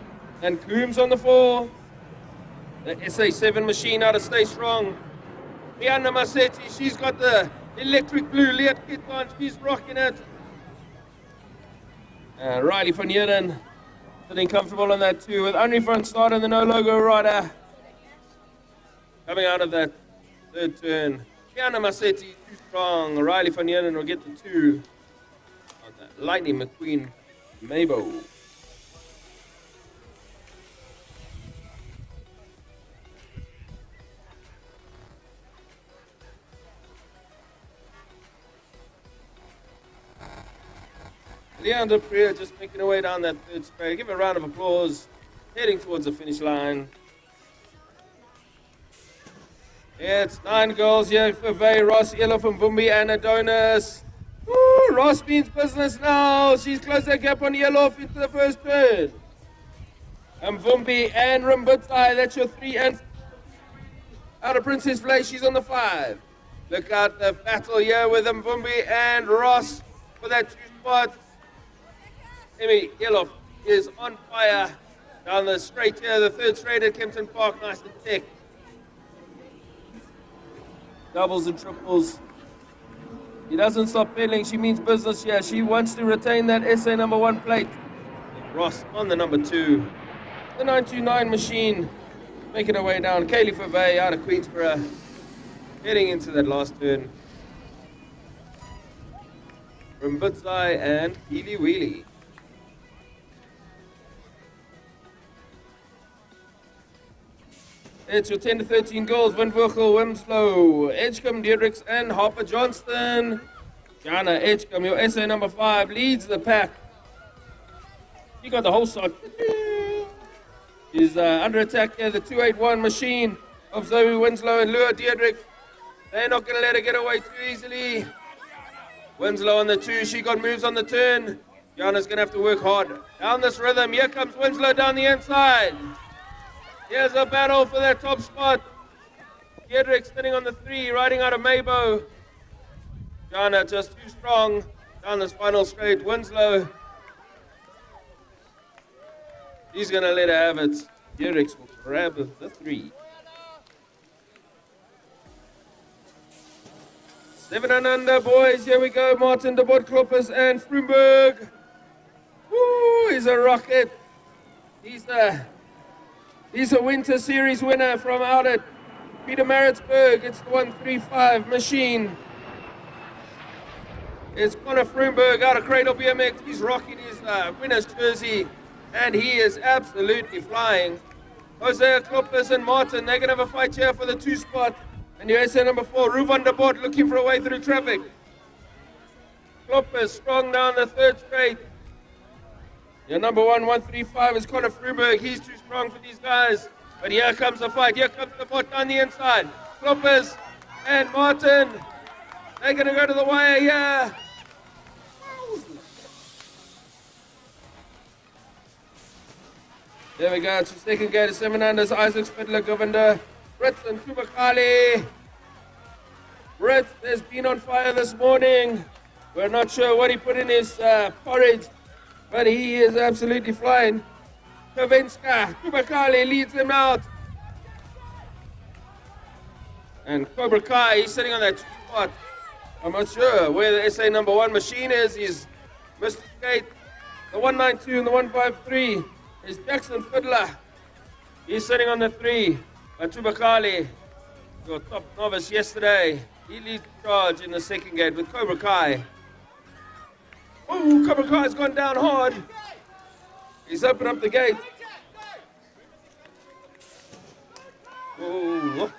And Coombs on the 4. The SA7 machine out of Stay Strong. Myanmar City, she's got the electric blue lead kit on, she's rocking it. Riley van Heerden sitting comfortable on that 2 with Henry van Staden, the no logo rider. Coming out of that third turn. Myanmar City too strong. Riley van Heerden will get the 2 on that Lightning McQueen Mabo. Leander Priya just making her way down that third straight. Give her a round of applause. Heading towards the finish line. Yeah, it's 9 goals here for Vay, Ross, Elo from Vumbi and Adonis. Woo, Ross means business now. She's closed that gap on Yellow into the first turn. And Vumbi and Rumbutai, that's your 3 and out of Princess Flay, she's on the 5. Look out the battle here with Mvumbi and Ross for that 2 spot. Emmy Yellow is on fire down the straight here, the third straight at Kempton Park, nice and thick. Doubles and triples. He doesn't stop pedaling. She means business here. She wants to retain that SA number 1 plate. Ross on the number 2. The 929 machine making her way down. Kaylee Favey out of Queensborough. Heading into that last turn. From Butzai and Healy Wheelie. It's your 10 to 13 goals. Van Vogel, Wimslow, Edgecombe, Diedrichs, and Harper Johnston. Jana Edgecombe, your SA number 5, leads the pack. You got the whole side. She's under attack here. The 281 machine of Zoe Winslow and Lua Diedrich. They're not going to let her get away too easily. Winslow on the 2. She got moves on the turn. Jana's going to have to work hard. Down this rhythm. Here comes Winslow down the inside. Here's a battle for that top spot. Diedrich sitting on the 3, riding out of Mabo. Jana just too strong down this final straight. Winslow, he's going to let her have it. Diedrich will grab the 3. 7 and under, boys. Here we go. Martin de Botkloppers and Vroomberg. Woo, he's a rocket. He's a Winter Series winner from out at Peter Maritzburg. It's the 135 machine. It's Connor Vroomberg out of Cradle BMX. He's rocking his winner's jersey, and he is absolutely flying. Hosea Kloppers and Martin, they're going to have a fight here for the 2 spot. And USA number 4, Ruvan de Bot looking for a way through traffic. Kloppers strong down the 3rd straight. Your number 135 is Connor Vroomberg. He's too strong for these guys. But here comes the fight. Here comes the bot on the inside. Kloppers and Martin. They're going to go to the wire here. There we go. It's the second gate of 7 unders. Isaac Spidler, Govender, Brits and Kubakali. Brits has been on fire this morning. We're not sure what he put in his porridge, but he is absolutely flying. Kavinska, Kubakali leads them out. And Cobra Kai, he's sitting on that 2 spot. I'm not sure where the SA number 1 machine is. He's Mr. Skate, the 192 and the 153 is Jackson Fiddler. He's sitting on the 3. Tubakali, your top novice yesterday. He leads the charge in the second gate with Cobra Kai. Oh, Cobra Kai's gone down hard. He's opened up the gate. Oh,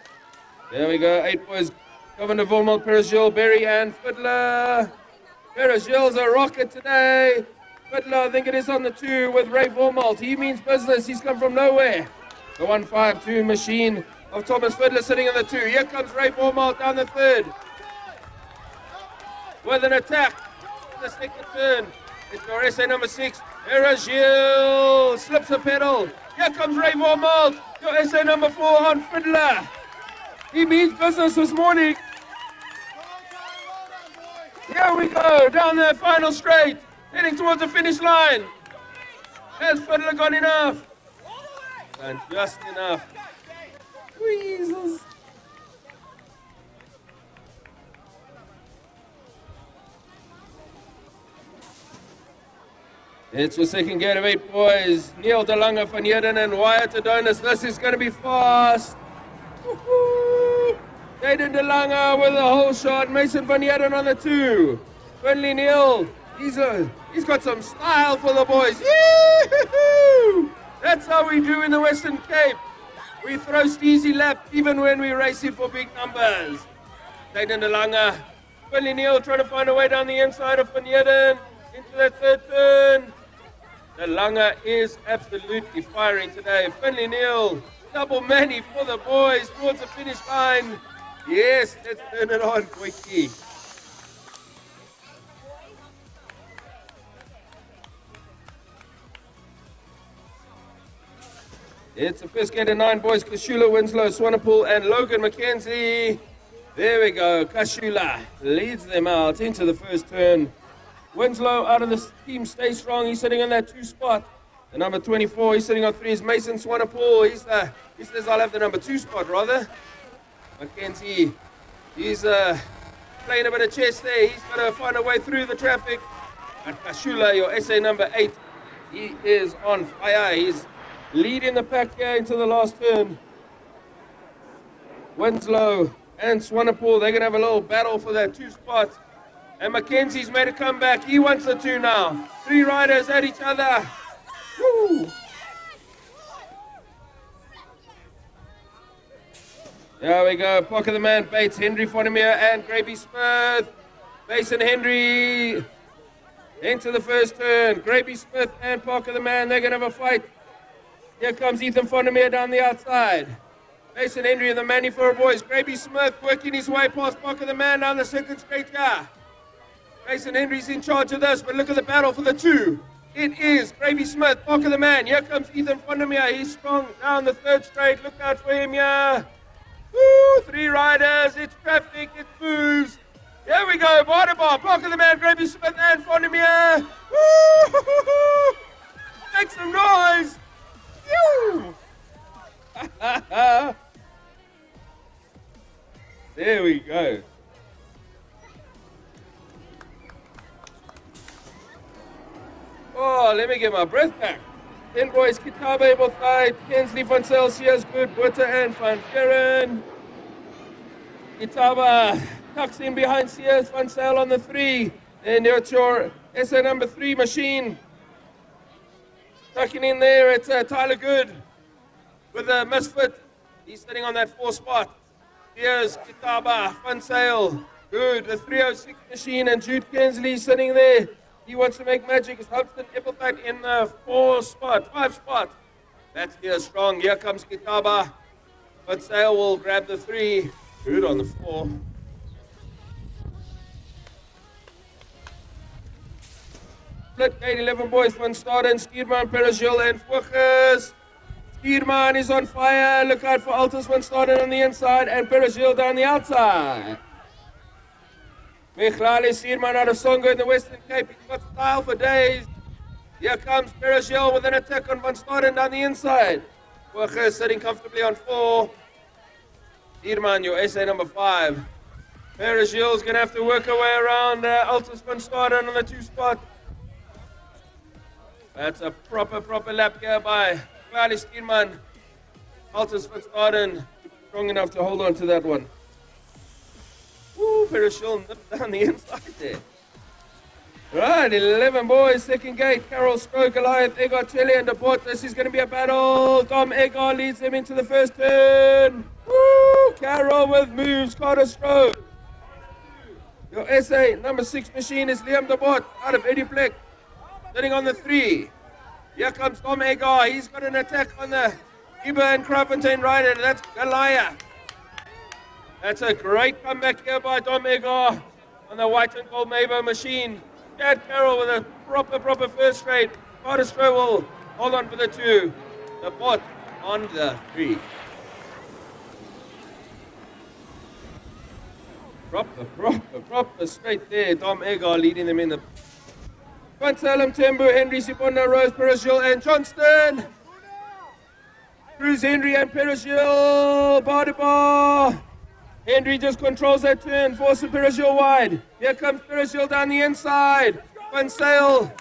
there we go. 8 boys. Governor Vormal, Perezil, Berry, and Fiddler. Perezil's a rocket today. Fiddler, I think it is on the 2 with Ray Vormalt. He means business. He's come from nowhere. The 152 machine of Thomas Fiddler sitting on the 2. Here comes Ray Vormalt down the 3rd. With an attack in the second turn. It's your SA number 6. Perezil slips a pedal. Here comes Ray Vormalt. Your SA number 4 on Fiddler. He means business this morning. Here we go, down the final straight, heading towards the finish line. Has Fiddler got enough? And just enough. Jesus. It's your second gate of 8 boys. Neil De Lange van Heerden and Wyatt Adonis. This is going to be fast. Jaden De Lange with a whole shot. Mason van Heerden on the 2. Finley Neil. He's got some style for the boys. Yee-hoo-hoo! That's how we do in the Western Cape. We throw steezy laps even when we're racing for big numbers. Jaden De Lange. Finley Neil trying to find a way down the inside of van Heerden into that 3rd turn. De Lange is absolutely firing today. Finley Neil, double many for the boys towards the finish line. Yes, let's turn it on quickly. It's the first gate of 9 boys. Kashula, Winslow, Swanepoel, and Logan McKenzie. There we go. Kashula leads them out into the first turn. Winslow out of the team, stay strong. He's sitting on that 2 spot. The number 24, he's sitting on 3 is Mason Swanepoel. He says I'll have the number 2 spot rather. McKenzie, he's playing a bit of chess there. He's got to find a way through the traffic. And Kashula, your SA number 8, he is on fire. He's leading the pack here into the last turn. Winslow and Swanepoel, they're going to have a little battle for that 2 spot. And Mackenzie's made a comeback. He wants the 2 now. 3 riders at each other. Woo! There we go. Pocket the man, Bates, Henry Fonnemere, and Graby Smith. Bates and Henry into the first turn. Graby Smith and Pocket the man, they're going to have a fight. Here comes Ethan Fonnemere down the outside. Bates and Henry are the Manny-Four boys. Graby Smith working his way past Pocket the man down the second straight car. Mason Henry's in charge of this, but look at the battle for the 2. It is Gravy Smith, Pocket the man. Here comes Ethan Fonnemere. He's strong down the 3rd straight. Look out for him here. Woo, 3 riders. It's traffic. It moves. Here we go. Bar to bar. Pocket the man, Gravy Smith, and Fonnemere. Woo! Make some noise. Woo! There we go. Oh, let me get my breath back. 10 boys, Kitabe, Bothai, Kensley, Van Celsius, Good, Butter, and Van Ferren. Kitaba tucks in behind CS, Van Sel on the 3. And it's your SA number 3 machine. Tucking in there, it's Tyler Good with a misfit. He's sitting on that 4 spot. Here's Kitaba, Van Sel, Good, the 306 machine, and Jude Kensley sitting there. He wants to make magic. It's Hudson Epplefat in the 5 spot. That's here strong. Here comes Kitaba. But Sale will grab the 3. Good on the 4. Split gate 11 boys. Van Staden, Stierman, Perezil, and Fuchs. Stierman is on fire. Look out for Altus Van Staden on the inside and Perezil down the outside. Mechlali Stierman out of Songo in the Western Cape. He's got style for days. Here comes Perezil with an attack on Van Staden down the inside. Fuchs sitting comfortably on 4. Stierman, your SA number 5. Perezil's going to have to work her way around Altus Van Staden on the 2 spot. That's a proper lap here by Klaali Steenman. Altus van Staden strong enough to hold on to that one. Woo, Perishil nipped down the inside there. Right, 11 boys, second gate. Carol Stroke, Goliath, Egar, Telly, and Deport. This is going to be a battle. Dom Egar leads them into the first turn. Woo! Carol with moves, Carter Stroke. Your SA number 6 machine is Liam Deport out of Eddie Fleck. Sitting on the 3. Here comes Dom Egar. He's got an attack on the Iber and Kravenstein rider. That's Goliath. That's a great comeback here by Dom Egar on the white and gold Mabo machine. Chad Carroll with a proper first straight. Carter Stroh will hold on for the 2. The bot on the 3. Proper straight there. Dom Egar leading them in the Van Salem, Tembu, Henry, Sibona, Rose, Perishil, and Johnston. Cruz, Henry, and Perishil. Bar to bar. Henry just controls that turn, forcing Perishil wide. Here comes Perishil down the inside. Van Sale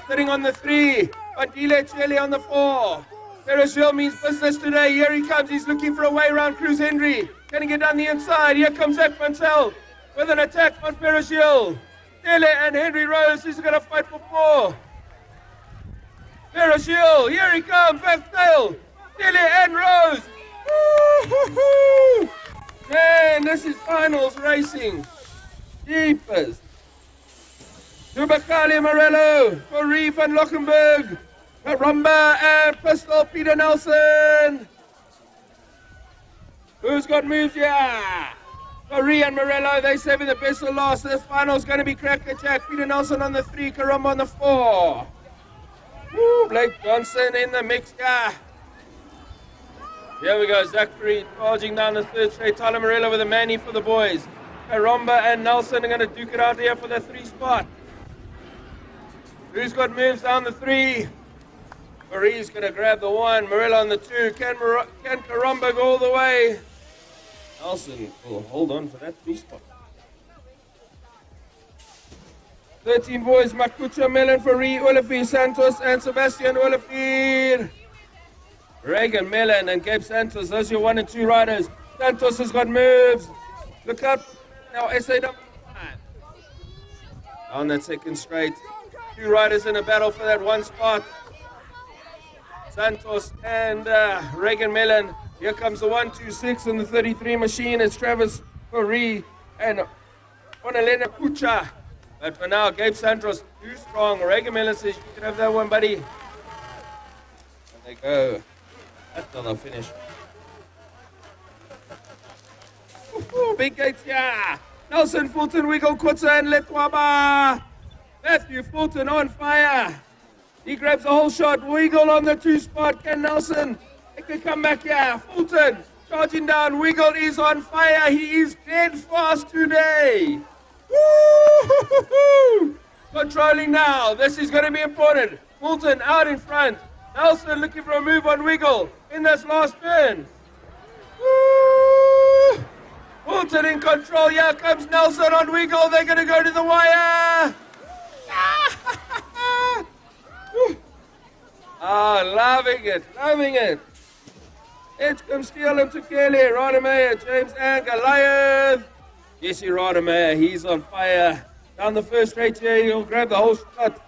sitting on the 3. Bandile Cheli on the 4. Perishil means business today. Here he comes. He's looking for a way around Cruz Henry. Can he get down the inside? Here comes Zach Van Sale with an attack on Perishil. Tele and Henry Rose is going to fight for 4. Perishil, here he comes. Van Sale, Tele and Rose. Woo-hoo-hoo. Man, this is finals racing. Jeepers. Dubakali Morello for Reef and Lockenberg. Karamba and Pistol Peter Nelson. Who's got moves here? Corey and Morello, they saving the best for last. This final's going to be Cracker Jack. Peter Nelson on the 3, Karamba on the 4. Woo, Blake Johnson in the mix here. Here we go, Zachary charging down the 3rd straight. Tyler Morello with a Manny for the boys. Karamba and Nelson are going to duke it out here for the 3 spot. Who's got moves down the 3? Marie's going to grab the 1. Morello on the 2. Can Karamba go all the way? Nelson will hold on for that 3 spot. 13 boys, Makucha, Mellon, Farie, Olafir, Santos, and Sebastian Olafir. Reagan, Mellon, and Gabe Santos, those are your 1 and 2 riders. Santos has got moves. Look out now, SA number 9. On that 2nd straight. 2 riders in a battle for that 1 spot. Santos and Reagan Mellon. Here comes the 126 and the 33 machine. It's Travis Farie and Onelena Kucha. But for now, Gabe Santos too strong. Reagan Mellon says you can have that one, buddy. And they go. That's not the finish. Ooh, big gates here. Nelson, Fulton, Wiggle, Kutza, and Letwaba. Matthew Fulton on fire. He grabs the whole shot. Wiggle on the 2 spot. Can Nelson make a comeback here? Fulton charging down. Wiggle is on fire. He is dead fast today. Woo-hoo-hoo-hoo. Controlling now. This is going to be important. Fulton out in front. Nelson looking for a move on Wiggle in this last turn. Woo! Fulton in control. Here comes Nelson on Wiggle. They're going to go to the wire. Loving it. Edgecombe, Steele, and Tukele, Rademacher, James, and Goliath. Jesse Rademacher, he's on fire. Down the 1st straight here, he'll grab the whole shot.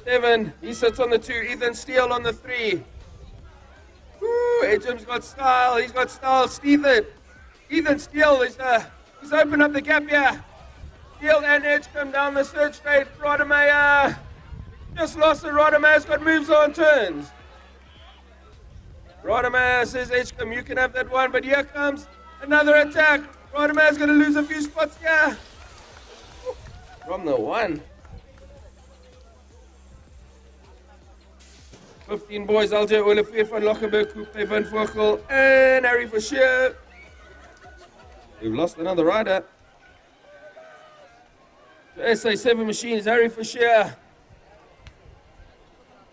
7, he sits on the 2, Ethan Steele on the 3. Woo, Edgem's got style, he's got style. Ethan Steele he's opened up the gap here. Steele and Edgecombe down the 3rd straight. Rademacher just lost it. Rademacher's got moves on turns. Rademacher says, Edgecombe, you can have that one, but here comes another attack. Rademacher's going to lose a few spots here. From the 1. 15 boys, LJ Olafir van Lochenberg, Coupe van Vogel, and Harry Fischer. We've lost another rider. The SA 7 machine is Harry Fischer.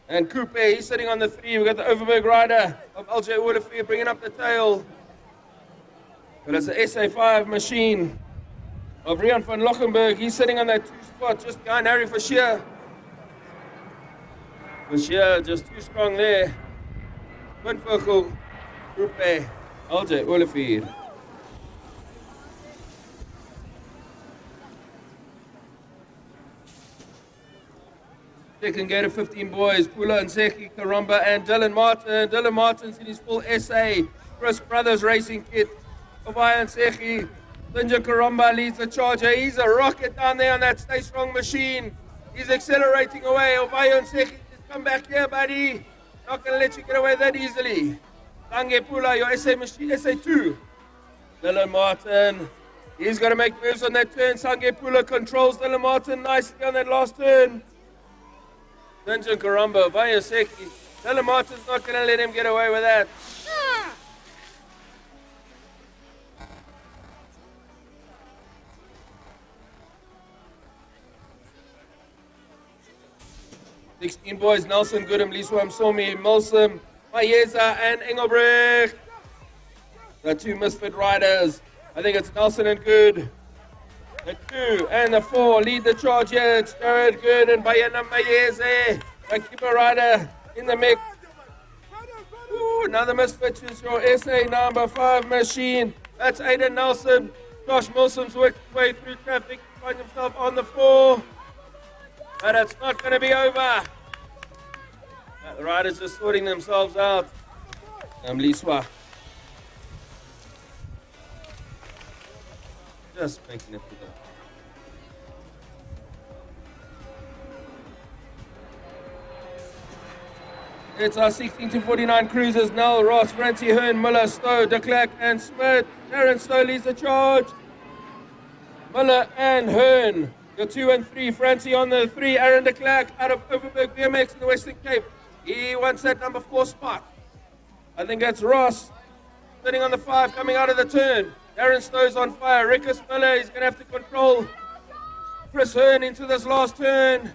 And Coupe, he's sitting on the 3. We've got the Overberg rider of LJ Olafir bringing up the tail. But it's the SA 5 machine of Rian van Lochenberg. He's sitting on that 2 spot just behind Harry Fischer. Bashir just too strong there. Twinfirkel, Group A, LJ Olivier. Second gate of 15 boys, Pula Nseki, Karamba, and Dylan Martin. Dylan Martin's in his full SA Chris Brothers racing kit. Ovaya Nseki, Linja Karamba leads the charger. He's a rocket down there on that Stay Strong machine. He's accelerating away. Ovaya Nseki, come back here, buddy. Not going to let you get away that easily. Tange Pula, your SA machine, SA2. Dylan Martin, he's going to make moves on that turn. Sange Pula controls Dylan Martin nicely on that last turn. Ninja Karamba, Vayaseki. Dylan Martin's not going to let him get away with that. 16 boys, Nelson, Goodham, Liswam, Somi, Milsom, Mayeza, and Engelbrecht. The two misfit riders. I think it's Nelson and Good. The 2 and the 4 lead the charge here. It's Jared Good and Bayana Mayeze. The keeper rider in the mix. Ooh, another misfit is your SA number 5 machine. That's Aiden Nelson. Josh Milsom's worked his way through traffic to find himself on the 4. But it's not going to be over. The riders just sorting themselves out. Liswa. Just making it to go. It's our 16 to 49 cruisers. Nell, Ross, Francie, Hearn, Miller, Stowe, De Klerk, and Smith. Darren Stowe leads the charge. Miller and Hearn. Your 2 and 3, Francie on the 3, Aaron de Klerk out of Overberg BMX in the Western Cape. He wants that number 4 spot. I think that's Ross. Sitting on the 5, coming out of the turn. Darren Stowe's on fire. Rickus Miller is going to have to control Chris Hearn into this last turn.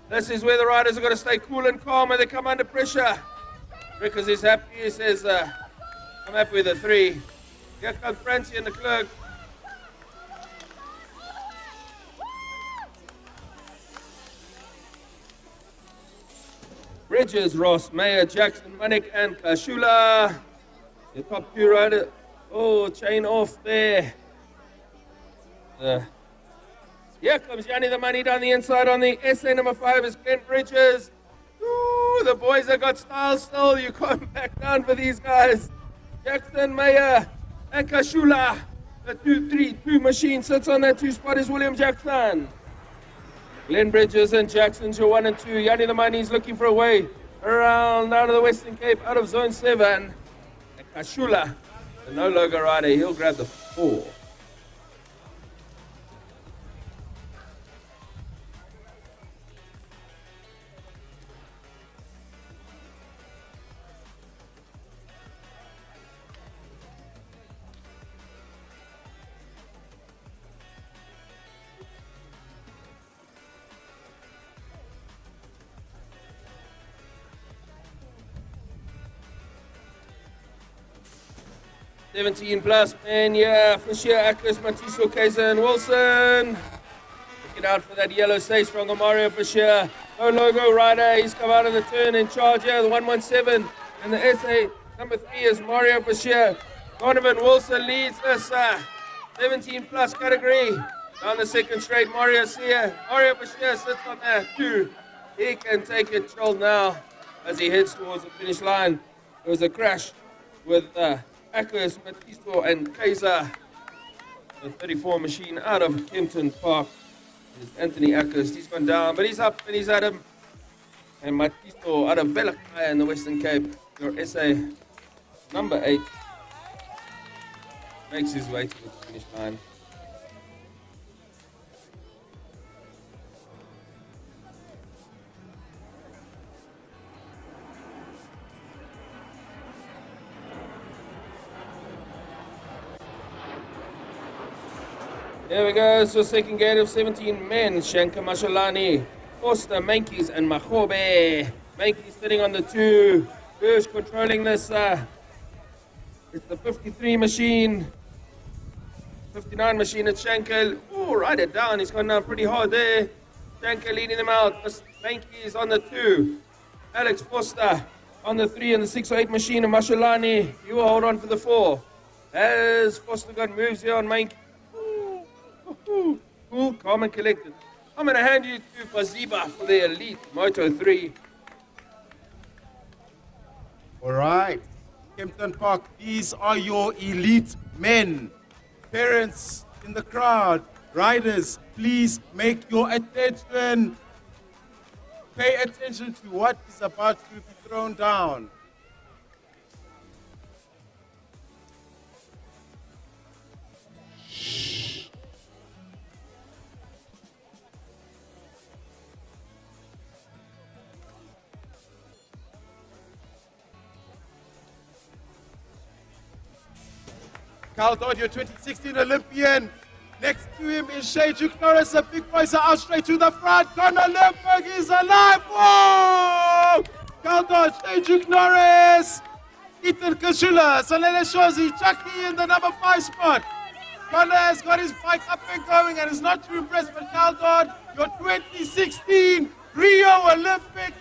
This is where the riders are going to stay cool and calm when they come under pressure. Rickus is happy. He says, I'm happy with the 3. Here comes Francie and de Klerk. Bridges, Ross, Mayer, Jackson, Manik, and Kashula. The top 2 riders. Oh, chain off there. Here comes Yanni the Money down the inside on the SA number 5 is Glenn Bridges. Ooh, the boys have got style still. You can't back down for these guys. Jackson, Mayer, and Kashula. The 2-3-2 machine sits on that 2 spot is William Jackson. Glenn Bridges and Jackson's your 1 and 2. Yanni the Money's looking for a way around out of the Western Cape, out of zone 7. And Kashula, the no logo rider, he'll grab the 4. +17 man, yeah, Fisher, Akers, Matiso, Kaiser, and Wilson. Looking out for that yellow Stay Strong on Mario Fisher. No logo rider, he's come out of the turn in charge here, the 117. And the SA number 3 is Mario Fisher. Donovan Wilson leads this 17 plus category. Down the second straight, Mario Fisher sits on that 2. He can take it chill now as he heads towards the finish line. There was a crash with Akers, Matiso, and Kaiser. The 34 machine out of Kempton Park is Anthony Akers. He's gone down, but he's up and he's at him. And Matiso out of Velakaya in the Western Cape, your SA number 8, makes his way to the finish line. There we go, so second gate of 17 men, Shanka Mashalani, Costa, Mankies, and Mahobe. Mankies sitting on the 2, Gersh controlling this, it's the 53 machine, 59 machine, it's Shanka, oh, write it down, he's gone down pretty hard there. Shanka leading them out, Mankies on the 2, Alex Foster on the 3 and the 608 machine, and Mashalani, you will hold on for the 4. As Foster got moves here on main. Cool, calm and collected. I'm going to hand you to Baziba for the Elite Moto 3. All right, Kempton Park, these are your elite men. Parents in the crowd, riders, please make your attention. Pay attention to what is about to be thrown down. Carl Dodd, your 2016 Olympian. Next to him is Shea Duke Norris. The big boys are out straight to the front. Conor Limburg is alive. Whoa! Carl Dodd, Shea Duke Norris. Ethan Kashula, Salele Shozi, Chucky in the number 5 spot. Conor has got his bike up and going and is not too impressed, but Carl Dodd, your 2016 Rio Olympic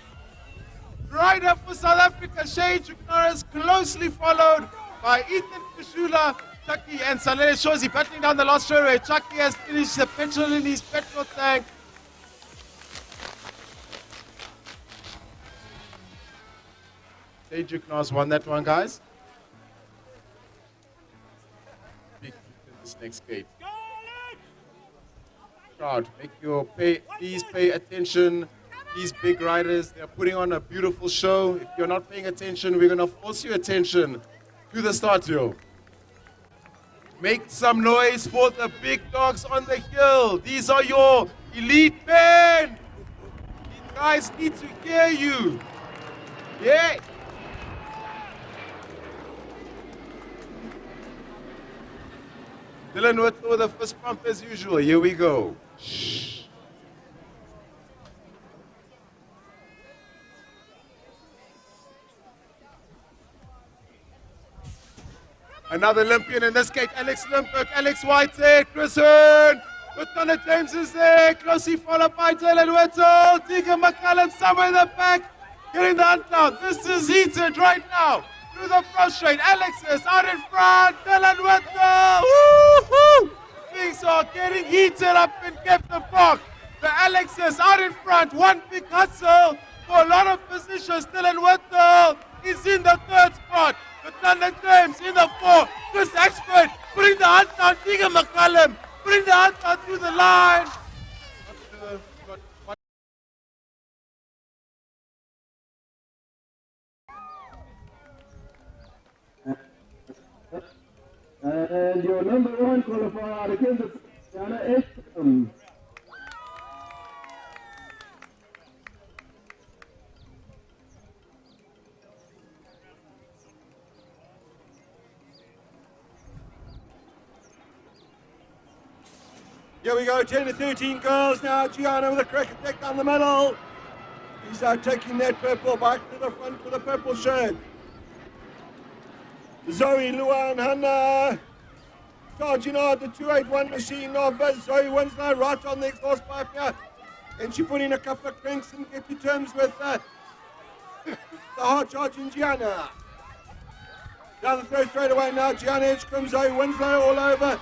rider for South Africa, Shea Duke Norris, closely followed by Ethan Kashula, Chucky and Salele Shozi battling down the last straightaway. Chucky has finished the petrol in his petrol tank. Shea Duke Norris won that one, guys. Big in this next gate. Crowd, please pay attention. These big riders, they're putting on a beautiful show. If you're not paying attention, we're gonna force your attention to the start hill. Make some noise for the big dogs on the hill. These are your elite men. These guys need to hear you. Yeah. Dylan with the first pump as usual. Here we go. Shh. Another Olympian in this gate, Alex Limburg, Alex Whitehead, Chris Hearn, with Connor James is there, closely followed by Dylan Whittle, Tegan McCallum somewhere in the back, getting the hunt down. This is heated right now, through the front straight, Alexis out in front, Dylan Whittle, woo-hoo! Things are getting heated up in Kempton Park. The Alexis out in front, one big hustle for a lot of positions. Dylan Whittle is in the 3rd spot. Thunder James in the 4. Chris Expert putting the hunt down. Tegan McCallum putting the hunt down through the line. And your number 1 qualifier against Diana Ekstrom. Here we go, 10 to 13 girls now. Gianna with a crack attack down the middle. He's taking that purple back to the front with a purple shirt. Zoe, Luan, Hannah. Charging out the 281 machine of Zoe Winslow right on the exhaust pipe here. And she put in a couple of cranks and get to terms with the hard charging Gianna. Down the throat straight away now. Gianna Edgecombe, Zoe Winslow all over.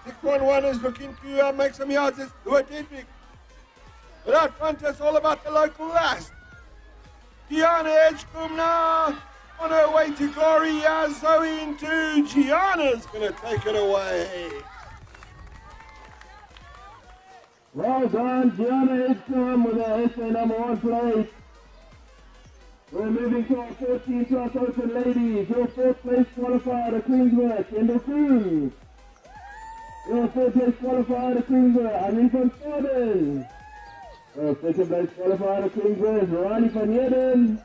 611 is looking to make some yards. It's Stuart Hedrick. But out front, it's all about the local last. Gianna Edgecombe now on her way to glory. Zoe into Gianna's going to take it away. Well done, Gianna Edgecombe with her SA number 1 place. We're moving to our 14 plus open ladies. Your 4th place qualifier to Queensworth, Kendall Cruz. Your 3rd place qualifier to Queensworth, Annie van Staden. Your 2nd place qualifier to Queensworth, Ronnie van Jeden.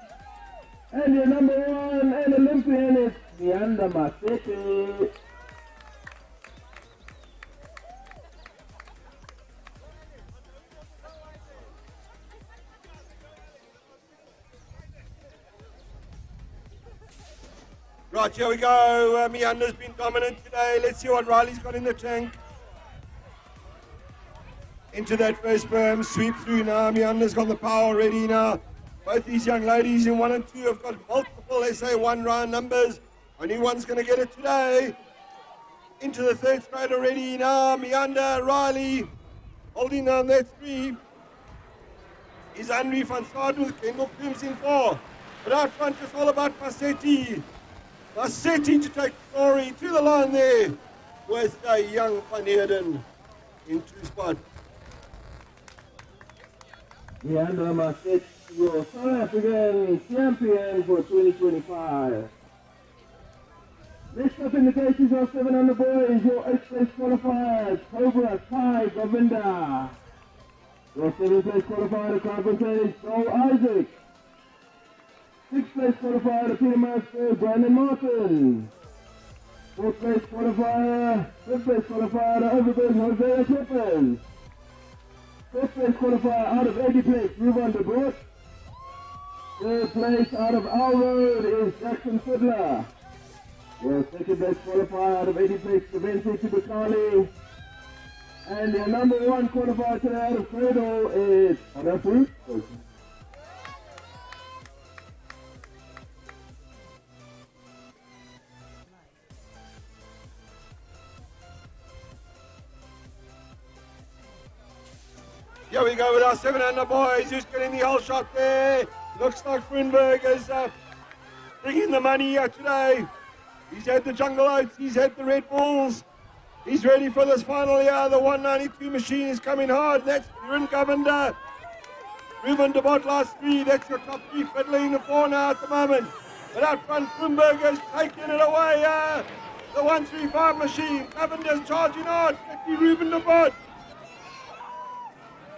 And your number 1 and Olympian is Leander Masete. Right, here we go. Mianda's been dominant today. Let's see what Riley's got in the tank. Into that first berm, sweep through now. Mianda's got the power ready now. Both these young ladies in 1 and 2 have got multiple SA1 round numbers. Only one's going to get it today. Into the third straight already now. Meander, Riley, holding down their 3. Is Henry van Staden with Kendall Coombs in 4. But out front, it's all about Massetti. Massetti to take the glory to the line there with young Van Heerden in 2 spot. Leandro Massetti, your South African champion for 2025. Next up in the cases are 700 boys, your 8th place qualifiers, Cobra Kai Govinda. Your 7th place qualifier, Carbon Cage, Joel Isaac. 6th place qualifier, the Peter Master, Brandon Martin. 4th place qualifier, 5th place qualifier, the Overberg, Hosea Clippers. 5th place qualifier out of 80 place, Ruben de Broek. 3rd place out of our road is Jackson Fiddler. Your 2nd place qualifier out of 80 place, Saventi Tibakali. And your number 1 qualifier today out of Cradle is Connor Fruit. Here we go with our 700 boys. Who's getting the whole shot there? Looks like Frunberg is bringing the money here today. He's had the Jungle Oats, he's had the Red Bulls. He's ready for this final year. The 192 machine is coming hard. That's Ruben Govender. Ruben de Bot last 3. That's your top 3 fiddling the 4 now at the moment. But out front, Frunberg is taking it away. The 135 machine. Govender's charging hard. That's Ruben de Bot.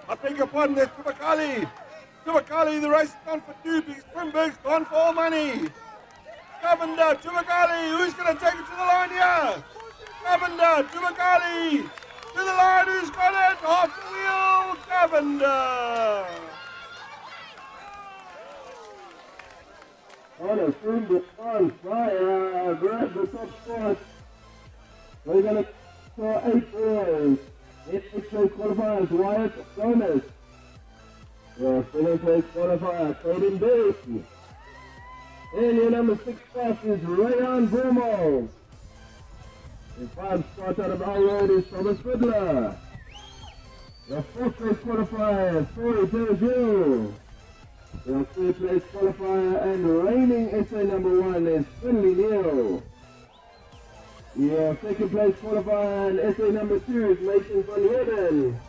I beg your pardon, that's Tubakali. Tubakali, the race is gone for 2 because Frunberg's gone for all money. Govender, Tubakali, who's going to take it to the line here? Govender, Tubakali, to the line, who's got it? Off the wheel, Govender. On a Frunberg on fire, grab the top spot. We're going to score 8 boys. 8th place qualifiers, Wyatt Gomez. Your 7th place qualifier, Caden Berry. And your number 6 spot is Rayan Vermo. The 5 spot out of our road is Thomas Fiddler. Your 4th place qualifier, Corey Perjou. Your 3rd place qualifier and reigning SA number 1 is Finley Neal. Your 2nd place qualifier and SA number 2 is Mason van Heerden.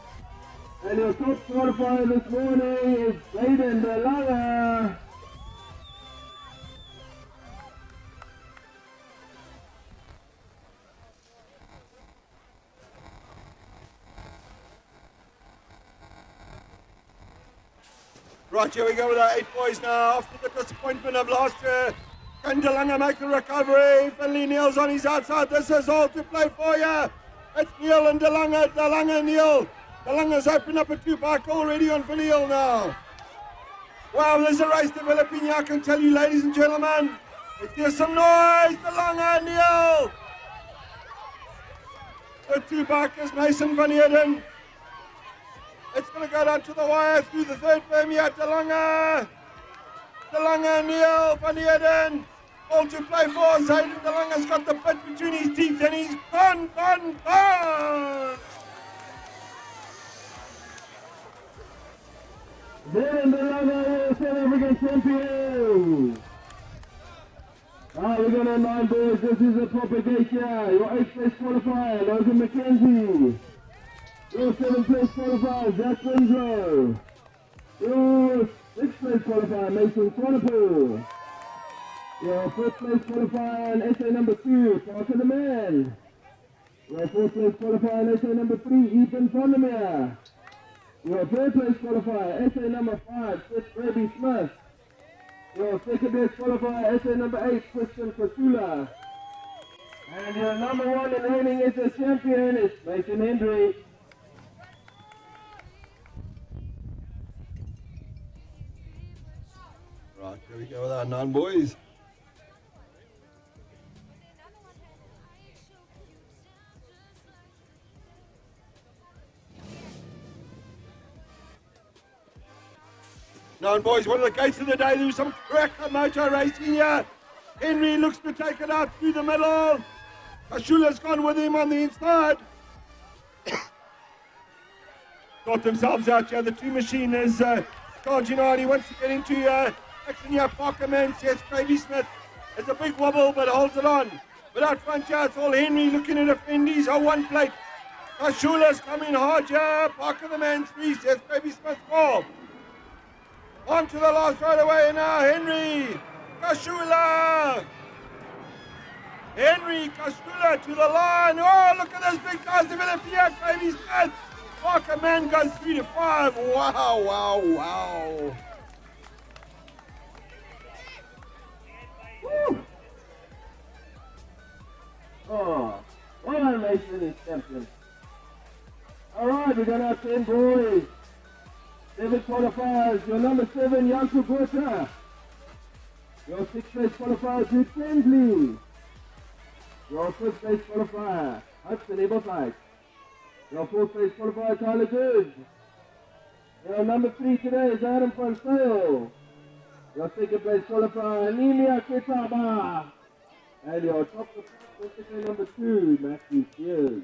And your top qualifier this morning is Jaden De Lange. Right, here we go with our 8 boys now. After the disappointment of last year, can De Lange make the recovery? Finley Neal's on his outside. This is all to play for you. It's Neal and De Lange. De Lange, Neal. De Lange's opened up a 2-bike already on Finley Neal now. Wow, there's a race developing here, I can tell you, ladies and gentlemen. Let's hear some noise. De Lange, Neal. The 2-bikers, Mason van Heerden. It's going to go down to the wire through the 3rd berm here. De Lange. De Lange, Neal, van Heerden. All to play for. Zayden De Lange's got the bit between his teeth and he's gone. Jaden De Lange, South African champion. We're going to 9 boys. This is a proper gate here. Your 8th place qualifier, Logan McKenzie. Your 7th place qualifier, Zach Winslow. Your 6th place qualifier, Mason Swanepoel. Your 5th place qualifier and SA number 2, Parker the Man. Your 4th place qualifier and SA number 3, Ethan Vandermeer. Your 3rd place qualifier, SA number 5, Chris Baby Smith. Your 2nd place qualifier, SA number 8, Christian Kasula. And your number 1 and reigning SA champion is Mason Hendry. Right, here we go with our 9 boys. Now, boys, one of the gates of the day. There's some cracker motor racing here. Henry looks to take it out through the middle. Kashula's gone with him on the inside. Got themselves out here. The two machiners charging on. He wants to get into action here. Parkerman says Gravy Smith has a big wobble but holds it on. But out front here, it's all Henry looking to defend his one plate. Kashula's coming hard here. Parker the man 3 says Gravy Smith 4. On to the last right away now. Henry Kashula. Henry Kashula to the line. Oh, look at those big guys develop here. Gravy Smith. Parker man goes 3 to 5. Wow, wow, wow. Woo. Oh, well done, Mason is champion. All right, we got our 10 boys. 7 qualifiers. Your number 7, Janko Gota. Your 6th place qualifier, Jude Tinsley. Your 5th place qualifier, Hudson Eberfeit. Your 4th place qualifier, Tyler Good. Your number 3 today is Adam van Sale. Your 2nd place qualifier, Anemia Ketaba. And your top qualifier, number 2, Matthew Sears.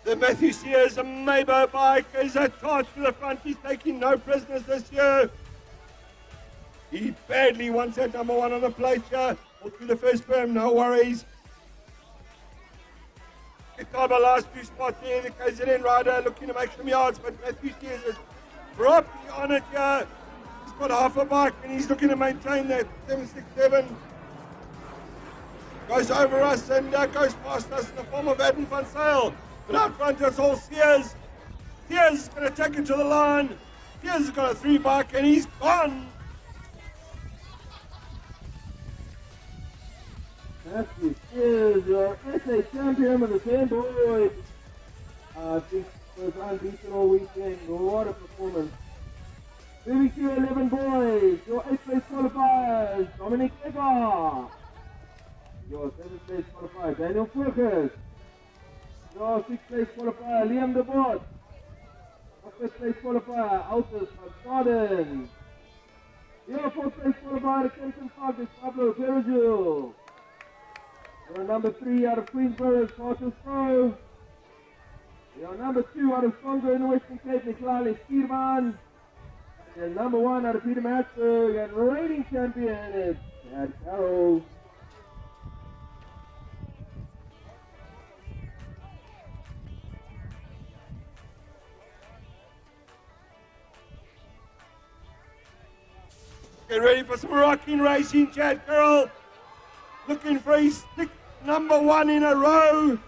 The Matthew Sears Mabo bike is a charge to the front. He's taking no prisoners this year. He badly wants that number 1 on the plate here. All through the first berm, no worries. Kitaba last 2 spots there. The KZN rider looking to make some yards, but Matthew Sears is properly on it here. He's got half a bike and he's looking to maintain that 767. Goes over us and goes past us in the form of Adam van Sale. But out front, it's all Sears. Sears is going to take it to the line. Sears has got a 3 bike and he's gone. Matthew Sears, your SA champion with the 10 boys. I think it was unbeaten all weekend. What a performance. Moving to 11 boys, your 8th place qualifiers, Dominic Egger. Your 7th place qualifier, Daniel Furkes. Your 6th place qualifier, Liam de Bot. Your 5th place qualifier, Altus van Staden. Your 4th place qualifier, the Kempton Park is Pablo Perugil. Your number 3 out of Queensborough is Carter Stroh. Your number 2 out of Stronger in the Western Cape, Nikolai Stierman. And number 1 out of Peter Matsburg, and reigning champion is Chad Carroll. Get ready for some rocking racing, Chad Carroll. Looking for his 6th number 1 in a row.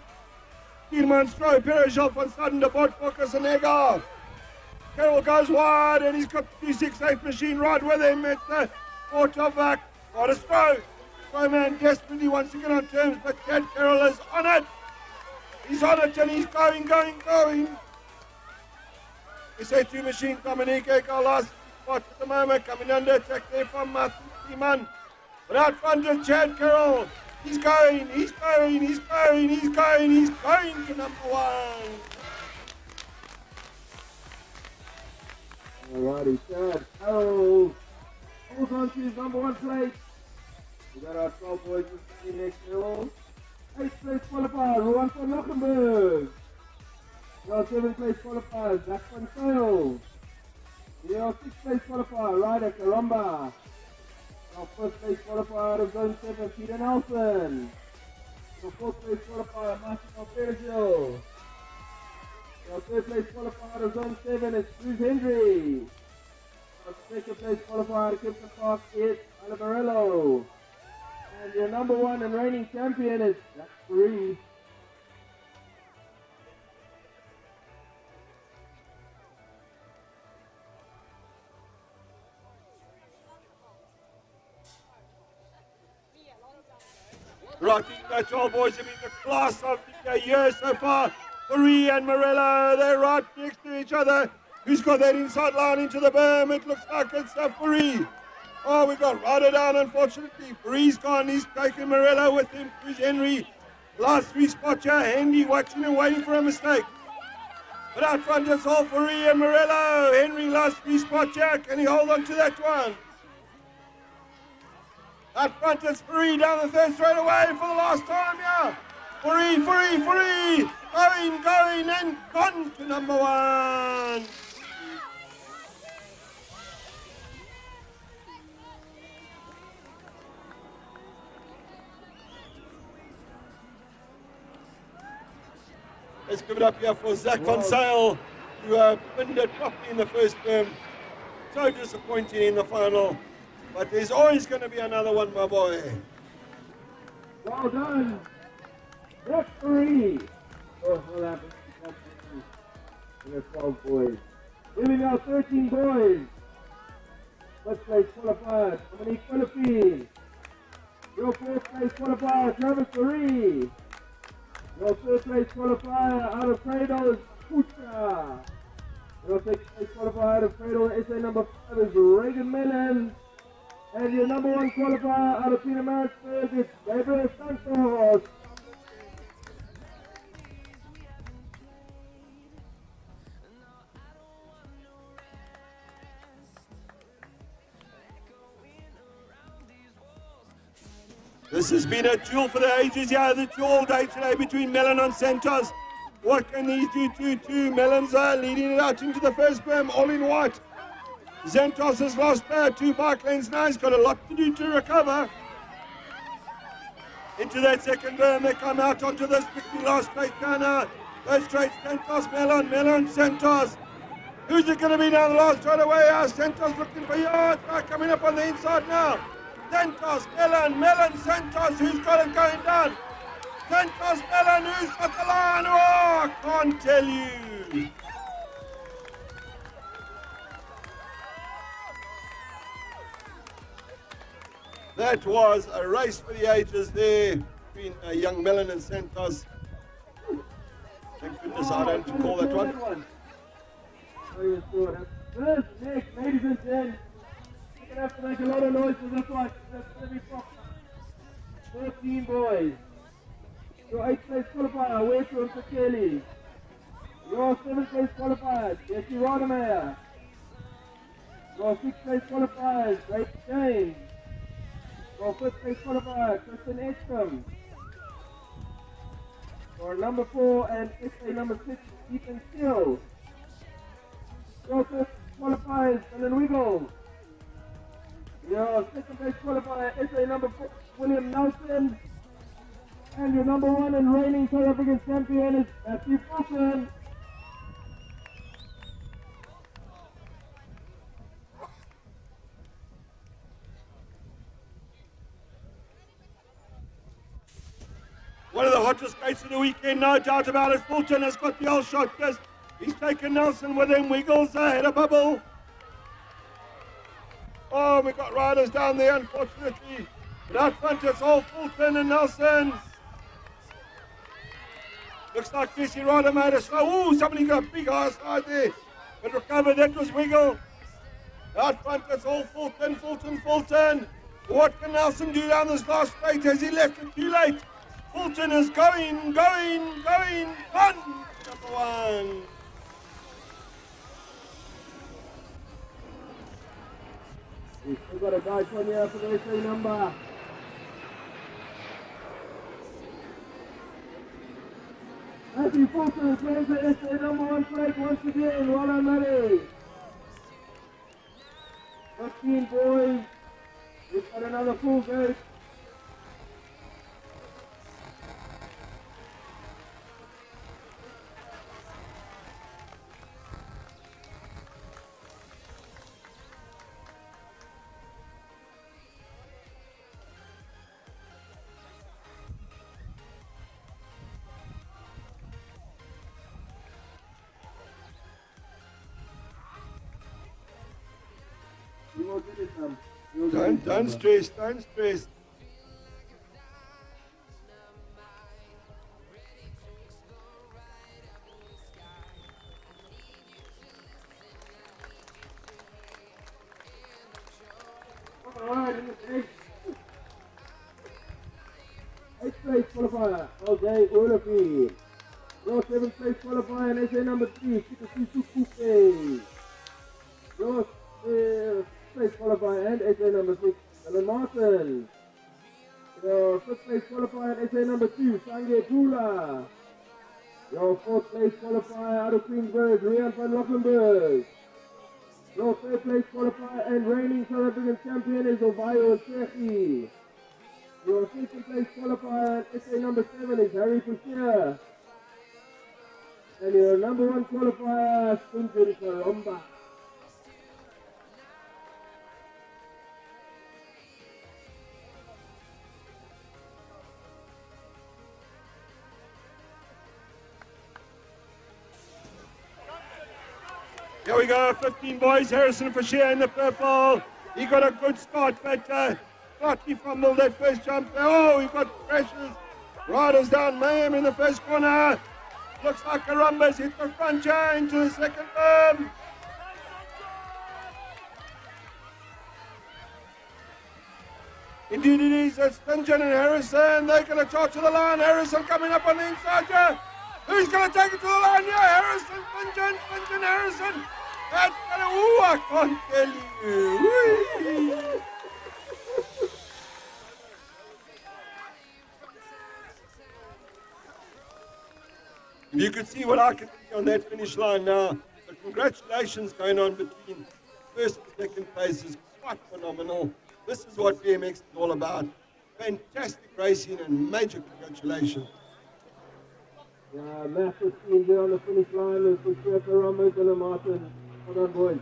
Stierman, Stroh, Perishov, van Staden, de Bot, Focus and Egger. Carroll goes wide and he's got the 268 machine right with him. It's the Portovac. What a Stroh. Strowman desperately wants to get on terms, but Chad Carroll is on it. He's on it and he's going. SA2 machine, Dominique Egger, last spot at the moment, coming under attack there from Martin Seaman. But out front is Chad Carroll. He's going to number 1. Alrighty, Chad Carroll holds on to his number 1 place. We got our 12 boys in the next level. 8th place qualifier, Rowan van Lockenberg. Your 7th place qualifier, Zach van Sale. Your 6th place qualifier, Ryder Karamba. Your 1st place qualifier out of Zone 7, Peter Nelson. Your 4th place qualifier, Martin Perigil. Your 3rd place qualifier out of Zone 7 is Bruce Hendry. Your 2nd place qualifier out of Kempton Park is Alabarello. And your number 1 and reigning champion is Jack Reed. Right, these 12 boys have been the class of the year so far. Marie and Morello, they're right next to each other. Who's got that inside line into the berm? It looks like it's Marie. Oh, we got Ryder down, unfortunately. Bree's gone. He's taken Morello with him. Who's Henry? Last 3 spots here. Henry watching and waiting for a mistake. But out front is all for and Morello. Henry last 3 spots here. Can he hold on to that one? Out front is Free down the third straight away for the last time here. Free. Going and gone to number 1. Let's give it up here for Zach Van Sale, who pinned it properly in the first term. So disappointing in the final. But there's always going to be another one, my boy. Well done. Referee. Oh, what happened? There's 12 boys. Giving out 13 boys. First place qualifier, Dominique Philippines. Your fourth place qualifier, Travis Marie. Your third place qualifier out of Cradle is Pucha. Your sixth place qualifier out of Cradle, SA number 5 is Reagan Mellon. And your number 1 qualifier out of Peter Maritzburg is Gabriel Santos. This has been a duel for the ages here, the duel all day today between Mellon and Santos. What can these do? Mellon's leading it out into the first berm, all in white. Santos has lost 2 bike lanes now. He's got a lot to do to recover. Into that second berm, they come out onto this quickly last straight down now. Go straight, Santos, Mellon, Santos. Who's it going to be down the last straight away? Santos looking for yards. Coming up on the inside now. Santos, Mellon, Santos, who's got it going down? Santos, Mellon, who's got the line? Oh, I can't tell you. That was a race for the ages there between young Mellon and Santos. Thank goodness I don't call that one. First, next, ladies and gents. You're going to have to make a lot of noise for this one. That's going to be proper. 14 boys. Your 8th place qualifier, Western Sekeli. Your 7th place qualifier, Jesse Rodemeyer. Your 6th place qualifier, Drake James. Your 5th place qualifier, Kristen Ekstrom. Your number 4 and SA number 6, Ethan Steele. Your 5th qualifier, Dylan Wiggle. Your 2nd place qualifier, SA number 4, William Nelson. And your number 1 and reigning South African champion is Matthew Fulton. One of the hottest skates of the weekend, no doubt about it. Fulton has got the old shot test. He's taken Nelson with him. Wiggles ahead of bubble. Oh, we got riders down there, unfortunately. But out front, it's all Fulton and Nelson. Looks like Jesse Ryder made a slow. Ooh, somebody got a big ass side there. But recovered, that was Wiggle. Out front, it's all Fulton. What can Nelson do down this last straight? Has he left it too late? Fulton is going, gone. Number 1. We've still got a guy coming out for the SA number. Matthew Fulton claims the SA number 1 flag once again. Well done, Matty. 15 boys. We've got another full gate. Don't stress. place qualifier, okay, Ulafi. Your 7th place qualifier in SA number 3, Kikasusu Kuke. Your 5th place qualifier and SA number 6, Alan Martin. Your 5th place qualifier in SA number 2, Sange Pula. Your 4th place qualifier out of Queensburg, Rian van Lockenberg. Your 3rd place qualifier and reigning South African champion is Ovayo Shehi. Your 2nd place qualifier in SA number 7 is Harry Pusher. And your number 1 qualifier, Sunjin Karomba. Here we go, 15 boys, Harrison Fisher in the purple. He got a good start, but slightly fumbled that first jump. Oh, we've got pressures. Riders down, Mayhem in the first corner. Looks like Karumba's hit the front chain to the second berm. Indeed it is, it's Stingeon and Harrison. They're going to charge to the line. Harrison coming up on the inside here. Who's going to take it to the line? Yeah, Harrison, Stingeon, Harrison. That's going to, ooh, I can't tell you. Whee. You could see what I can see on that finish line now. The congratulations going on between first and second place is quite phenomenal. This is what BMX is all about. Fantastic racing and major congratulations. Yeah, massive scene there on the finish line with Pusher, Karomba, and Martin. Hold on, boys.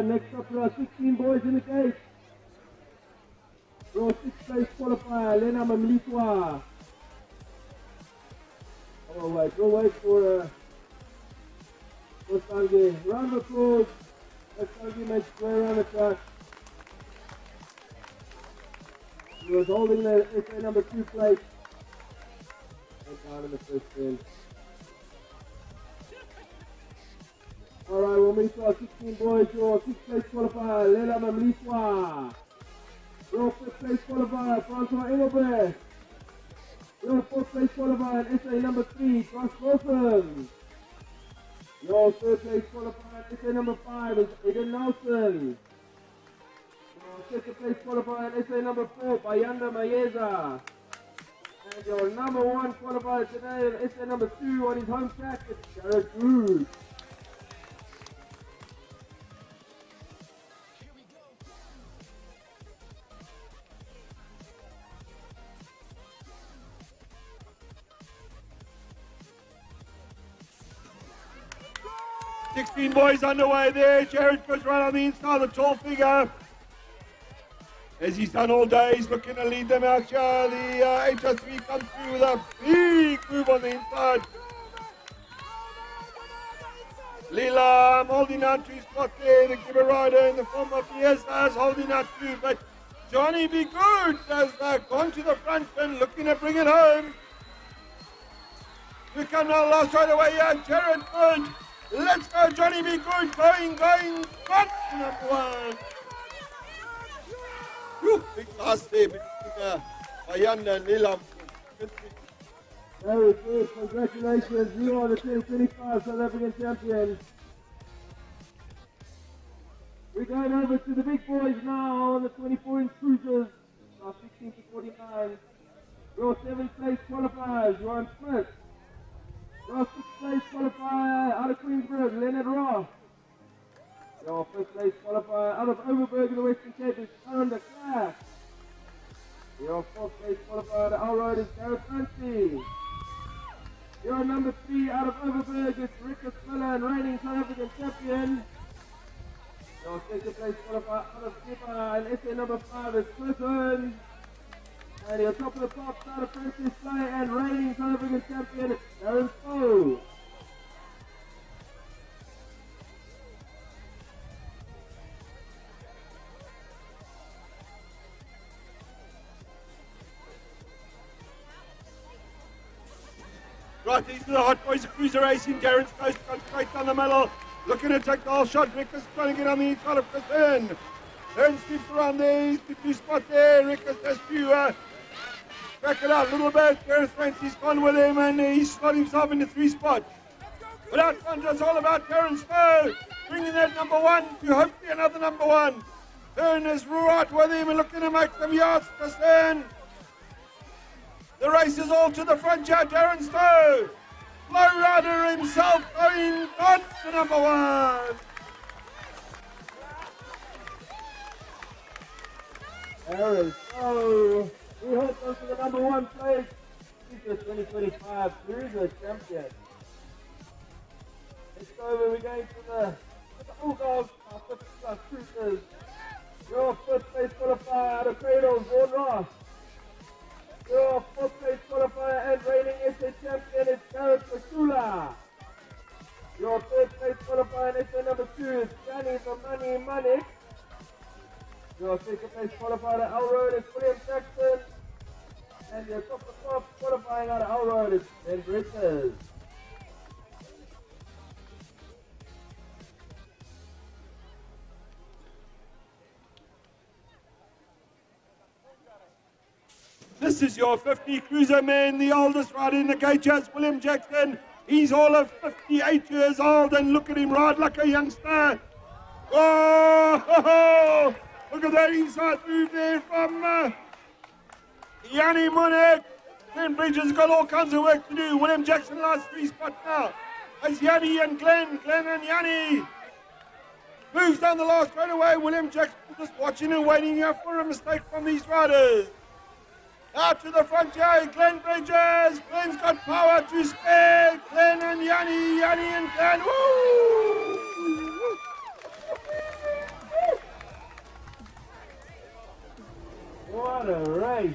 Next up, there are 16 boys in the gate. Your 6th place qualifier, Lena Mamlitwa. Oh, wait, we'll wait for Sange. Round of applause. Let Sange make his way around the track. He was holding the SA number 2 plate. Went down in the first spin. Alright, we'll meet our 16 boys. Your 6th place qualifier, Lela Mamlitwa. Your 5th place qualifier, Francois Engelbrecht. Your 4th place qualifier in SA number 3, Josh Wilson. Your 3rd place qualifier in SA number 5 is Aiden Nelson. Your 2nd place qualifier in SA number 4, Bayanda Mayeza. And your number 1 qualifier today in SA number 2 on his home track is Jared Cruz. Sixteen boys underway there. Jared goes right on the inside, the tall figure. As he's done all day, he's looking to lead them out here. The HO3 comes through with a big move on the inside. Leela holding out to his spot there. The Gibber rider in the form of Fiesta is holding out too. But Johnny Be Good has gone to the front and looking to bring it home. We come now last right away here. Jared Good. Let's go, Johnny Be Good. Going. Got number 1. Whew, big last day between Bayanda and Nilam. Very good. Congratulations. You are the 2025 South African champions. We're going over to the big boys now on the 24-inch cruisers. 16 to 49. Your 7th place qualifiers, Ron Smith. Your 6th place qualifier out of Queensburg, Leonard Ross. Your 5th place qualifier out of Overberg in the Western Cape is Aaron de Klerk. Your 4th place qualifier out of Alroad is Gareth Fancy. Your number 3 out of Overberg is Rickert Miller and reigning South African champion. Your 2nd place qualifier out of Skipper and SA number 5 is Chris Hearn. And your top of the pops out of Francis Slay and reigning South African champion, Darren Spo. Right, these are the hot boys of cruiser racing. Darren's close, got straight down the middle. Looking to take the whole shot. Rickers trying to get on the inside of Chris Hearn. Hearn sweeps around there. He's the two spot there. Rickers has to Back it out a little bit. Gareth Francis gone with him and he's slotted himself into 3 spots. But out front, it's all about Terence Foe, bringing that number 1 to hopefully another number 1. Hearn is right with him and looking to make some yards to Stern. The race is all to the front here, Terence Foe. Flow Rider himself going on to number 1. Terence Foe, he holds on to the number 1 place. He's the 2025 Cruiser Champion. Next over, we're going to the Bulldogs, our 50+ Cruisers. Your 5th place qualifier out of Cradles, Vaughan Ross. Your 4th place qualifier and reigning SA Champion is Gareth Masula. Your 3rd place qualifier in SA number 2 is Danny the Money Manik. Your 2nd place qualifier at Elroad is William Jackson. And your top qualifying out of Elroad is Ben Bridges. This is your 50 cruiser man, the oldest rider in the gate here is William Jackson. He's all of 58 years old and look at him ride like a youngster. Oh, look at that inside move there from Yanni Munich. Ben Bridges got all kinds of work to do. William Jackson last 3 spots now. It's Yanni and Glenn and Yanni. Moves down the last straightaway. William Jackson just watching and waiting here for a mistake from these riders. Out to the front here, Glenn Bridges. Glenn's got power to spare. Glenn and Yanni and Glenn. Woo! What a race.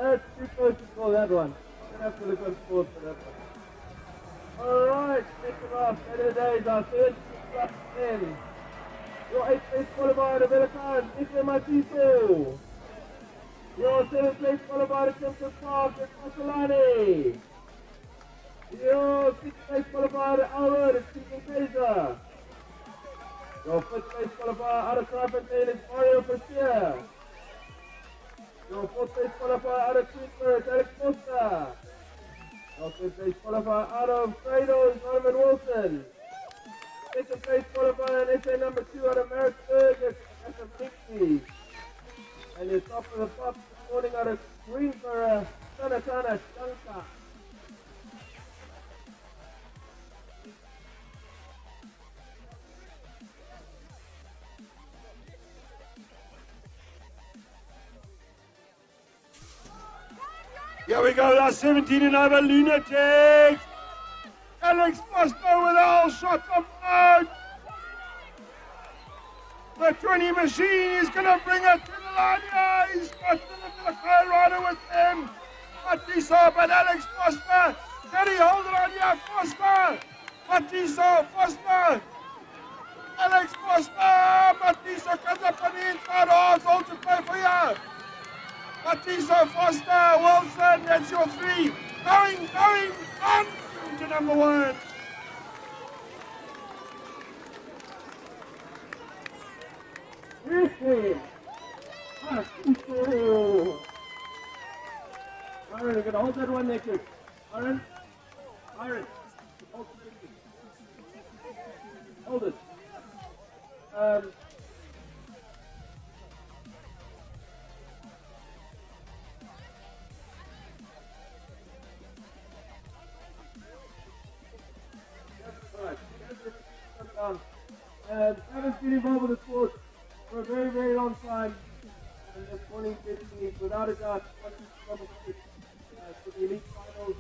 That's too close to call that one. I'm going to have to look on sport for that one. Alright, second off. End of the day is our 30 plus 10. Your 8th place qualifier to Velacan, Nicola Matiso. Your 7th place qualifier to Kempton Park, is Masalani. Your 6th place qualifier to Alroad is Stephen Kaiser. Your 5th place qualifier out of Krafontein is Mario Bashir. Your 4th place qualifier out of Queensborough is Alex Foster. Your 5th place qualifier out of Fredo is Donovan Wilson. 2nd place qualifier in SA number 2 out of Maritzburg is Adam Nixie. And your top of the pop this morning out of Queensborough, Sanatana Shanka. Here we go, that's 17 and over, Lunatics. Alex Foster with a whole shot of out. The 20 machine is going to bring it to the line here. He's got the car rider with him. Matiso, but Alex Foster. Can he hold it on here? Foster. Matiso, Foster. Alex Foster. Matiso comes up on the inside. Oh, it's all to play for you. Matiso, Foster, Wilson, that's your 3. Going on to number 1. Aaron, you're going to hold that one there, kid. Aaron, hold it. I haven't been involved with the sport for a very, very long time. And this morning gets me, without a doubt, one of the to the elite finals.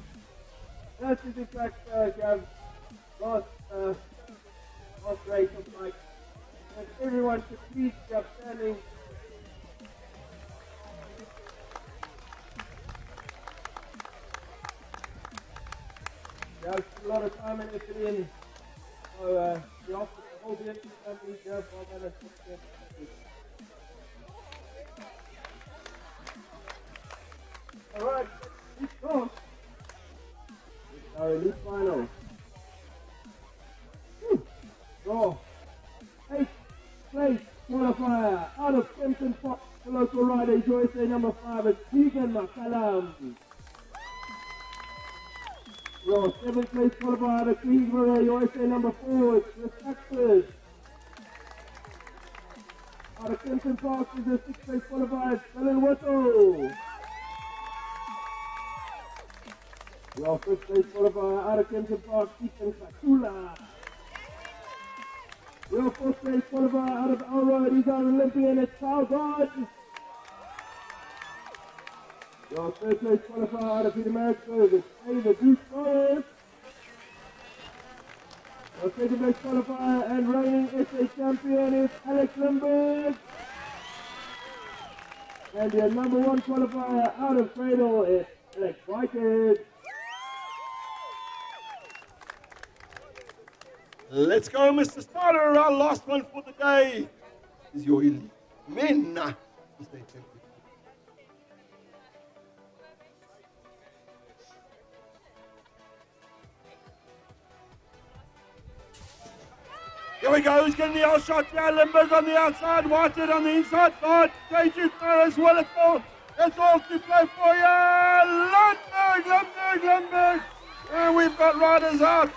That is in fact Gav, last race of Mike. And everyone should please be upstanding. Gav's put a lot of time and effort in. So the office will be interesting to meet Gav while that is Alright, let's go. It's our elite final. Draw. 8th place qualifier out of Kempton Park, the local rider, USA number 5, it's Keegan McCallum. Your 7th place qualifier out of Queensborough, USA number 4, it's Respected. Out of Clinton Park is the 6th place qualifier, Dylan Whittle. Your 5th place qualifier out of Clinton Park, Ethan Katula. Your 4th place qualifier out of Elroy, he's our Olympian, it's Carl Dodge. Your 3rd place qualifier out of Peter Marisburg is the Duke Forest. Your 2nd place qualifier and reigning SA champion is Alex Limburg. And your number 1 qualifier out of Cradle is Alex Whitehead. Let's go, Mr. Starter. Our last one for the day is your elite men. Here we go, who's getting the outshot here? Limburg on the outside, Whitehead on the inside. God, J.G. as well as all. It's all to play for you. Limburg. And we've got riders out.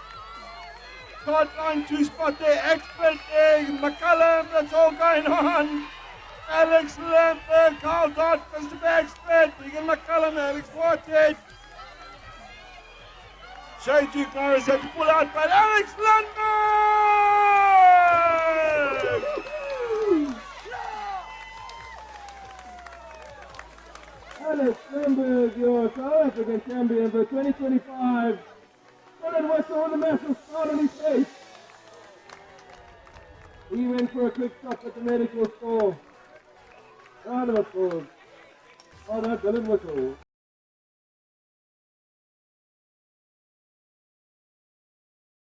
Start line 2 spot there, Expert there, McCallum, that's all going on. Alex Limburg, Carl Dodd, Mr. Expert, Egan McCallum, Alex Whitehead. Shay Duke Norris had to pull out, but Alex Limburg! Alex Limburg, your South African champion for 2025. Dylan Whittle on the massive start on his face. He went for a quick stop at the medical store. Round of applause. Well done, Dylan Whittle.